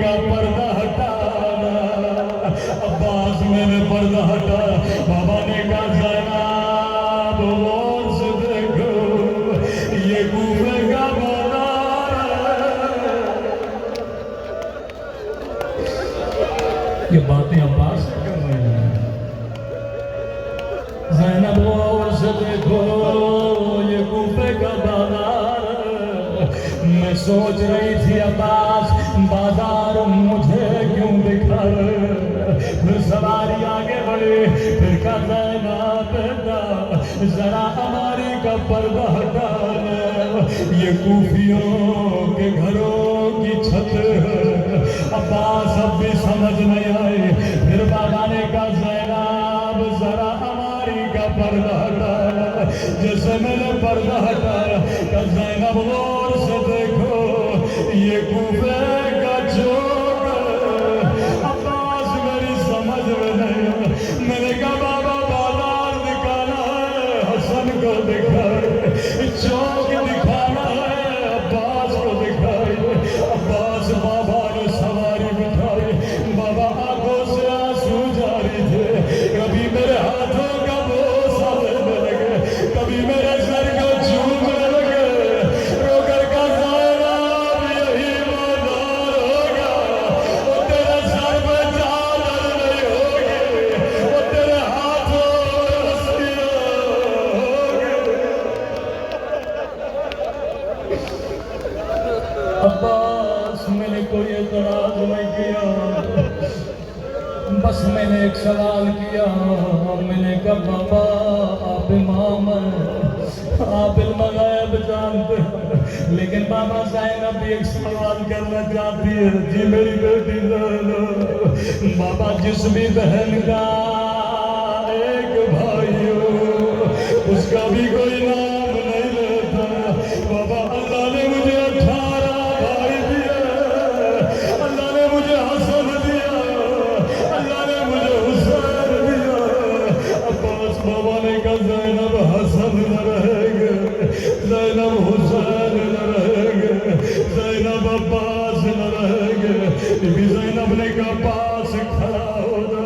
کا پردہ ہٹانا۔ عباس میں نے پردہ ہٹایا، بابا نے کہا زینب غور سے دیکھو، یہ کوفے کا بازار ہے۔ یہ باتیں عباس کر رہے ہیں، زینب غور سے دیکھو یہ کوفے کا بازار ہے۔ میں سوچ رہی تھی عباس بازار مجھے کیوں دکھا رہے، پھر سواری آگے بڑھی، پھر کہا زینب بیٹا ذرا ہماری کا پردہ ہٹانا، یہ کوفیوں کے گھروں کی چھت ہے۔ عباس اب بھی سمجھ نہیں آئی، پھر بابا نے کہا زینب ذرا ہماری کا پردہ ہٹانا، جیسے میں نے پردہ ہٹایا کہ زینب غور سے دیکھو یہ کوفے کا چوک ہے۔ عباس میری سمجھ میں نہیں، میں نے کہا بابا بازار دکھانا ہے، حسن کو دکھائے، چوک دکھانا ہے، عباس کو دکھائے۔ عباس بابا نے سواری بٹھائی، بابا آنکھوں سے آنسو جاری تھے، کبھی میرے ہاتھوں کا بوسہ دینے لگے، کبھی میرے سر کو چومنے لگے، رو کر کا زینب یہی بازار ہوگا، وہ تیرے سر پہ چادر نہیں ہوگی، وہ تیرے ہاتھوں رسیاں ہوگی۔ عباس میں نے کوئی اعتراض نہیں کیا، بس میں نے ایک سوال کیا، میں نے کہا بابا آپ امام ہیں، آپ علم غیب جانتے ہیں، لیکن بابا زینب بھی ایک سوال کرنا چاہتی ہے جی میری بیٹی زینب۔ بابا جس بھی بہن کا ایک بھائی ہو اس کا بھی کوئی نام نہیں لیتا، بابا اللہ نے مجھے 18 بھائی دیے، اللہ نے مجھے حسن دیا، اللہ نے مجھے حسین دیا۔ عباس بابا نے کہا زینب حسن نہ رہے گے، زینب حسین نہ رہے گے، زینب عباس نہ رہے گے۔ بی بی زینب نے کہا عباس کھڑا ہو جا۔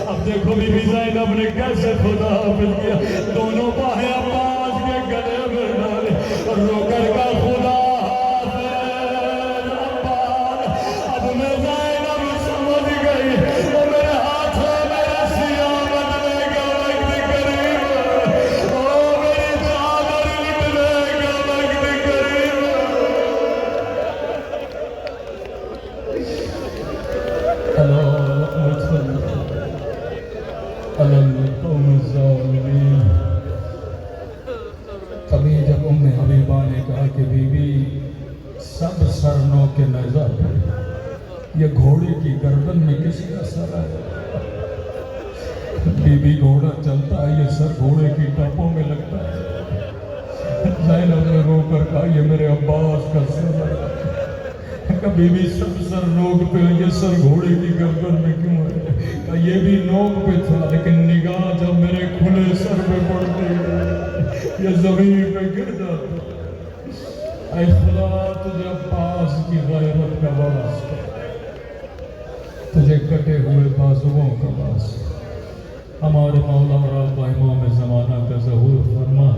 اب دیکھو بی بی زینب نے کیسے خدا حافظ کیا، دونوں باہیں عباس کے گلے میں ڈالی، رو کر کا خدا حافظ عباس۔ اب میں زینب سمجھ گئی، وہ میرے ہاتھوں میں رسیاں بندھنے کا وقت قریب ہے، او میری چادر لٹنے کا وقت قریب کے نیزہ پہ یہ گھوڑے کی گردن میں کسی کا سر ہے؟ بی بی گھوڑا چلتا ہے یہ سر گھوڑے کی ٹاپوں میں لگتا ہے۔ زینب نے رو کر کہا یہ میرے عباس کا سر ہے۔ کبھی بھی سب سر نوک پہ یہ سر گھوڑے کی گردن میں کیوں ہے؟ کہا یہ بھی نوک پہ تھا لیکن نگاہ جب میرے کھلے سر پہ پڑتی ہے یہ زمین پہ گر جاتا۔ اے خدا تجھے عباس کی غیرت کا واسطہ، تجھے کٹے ہوئے بازوؤں کا واسطہ، ہمارے مولا اور آقا امام زمانہ کا ظہور فرما،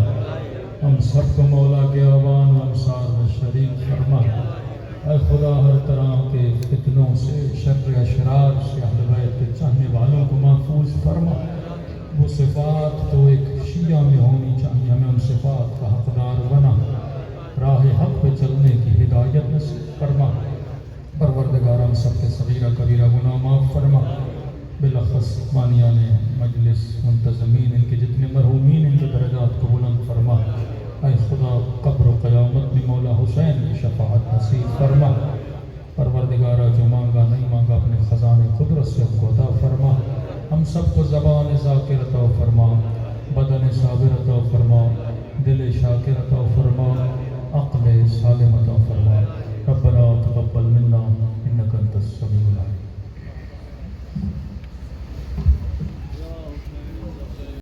ہم سب کو مولا کے آوان و امثال میں شریک فرما۔ اے خدا ہر طرح کے فتنوں سے، شر اشرار سے اہل بیت کے چاہنے والوں کو محفوظ فرما۔ وہ صفات تو ایک شیعہ میں ہونی چاہیے، ہمیں ان صفات کا حقدار بنا، راہ حق پہ چلنے کی ہدایت نصیب فرما۔ پروردگار ہم سب کے صغیرہ کبیرہ گناہ معاف فرما، بالاخص بانیان مجلس منتظمین ان کے جتنے مرحومین ان کے درجات کو بلند فرما۔ اے خدا قبر و قیامت میں مولا حسین کی شفاعت نصیب فرما۔ پروردگارہ جو مانگا نہیں مانگا اپنے خزانے قدرت سے ہم کو عطا فرما۔ ہم سب کو زبان ذاکر عطا فرما، بدن صابر عطا فرما، دل شاکر عطا فرما، عقل سالم عطا فرما۔ ربنا تقبل منا انک انت السمیع العلیم۔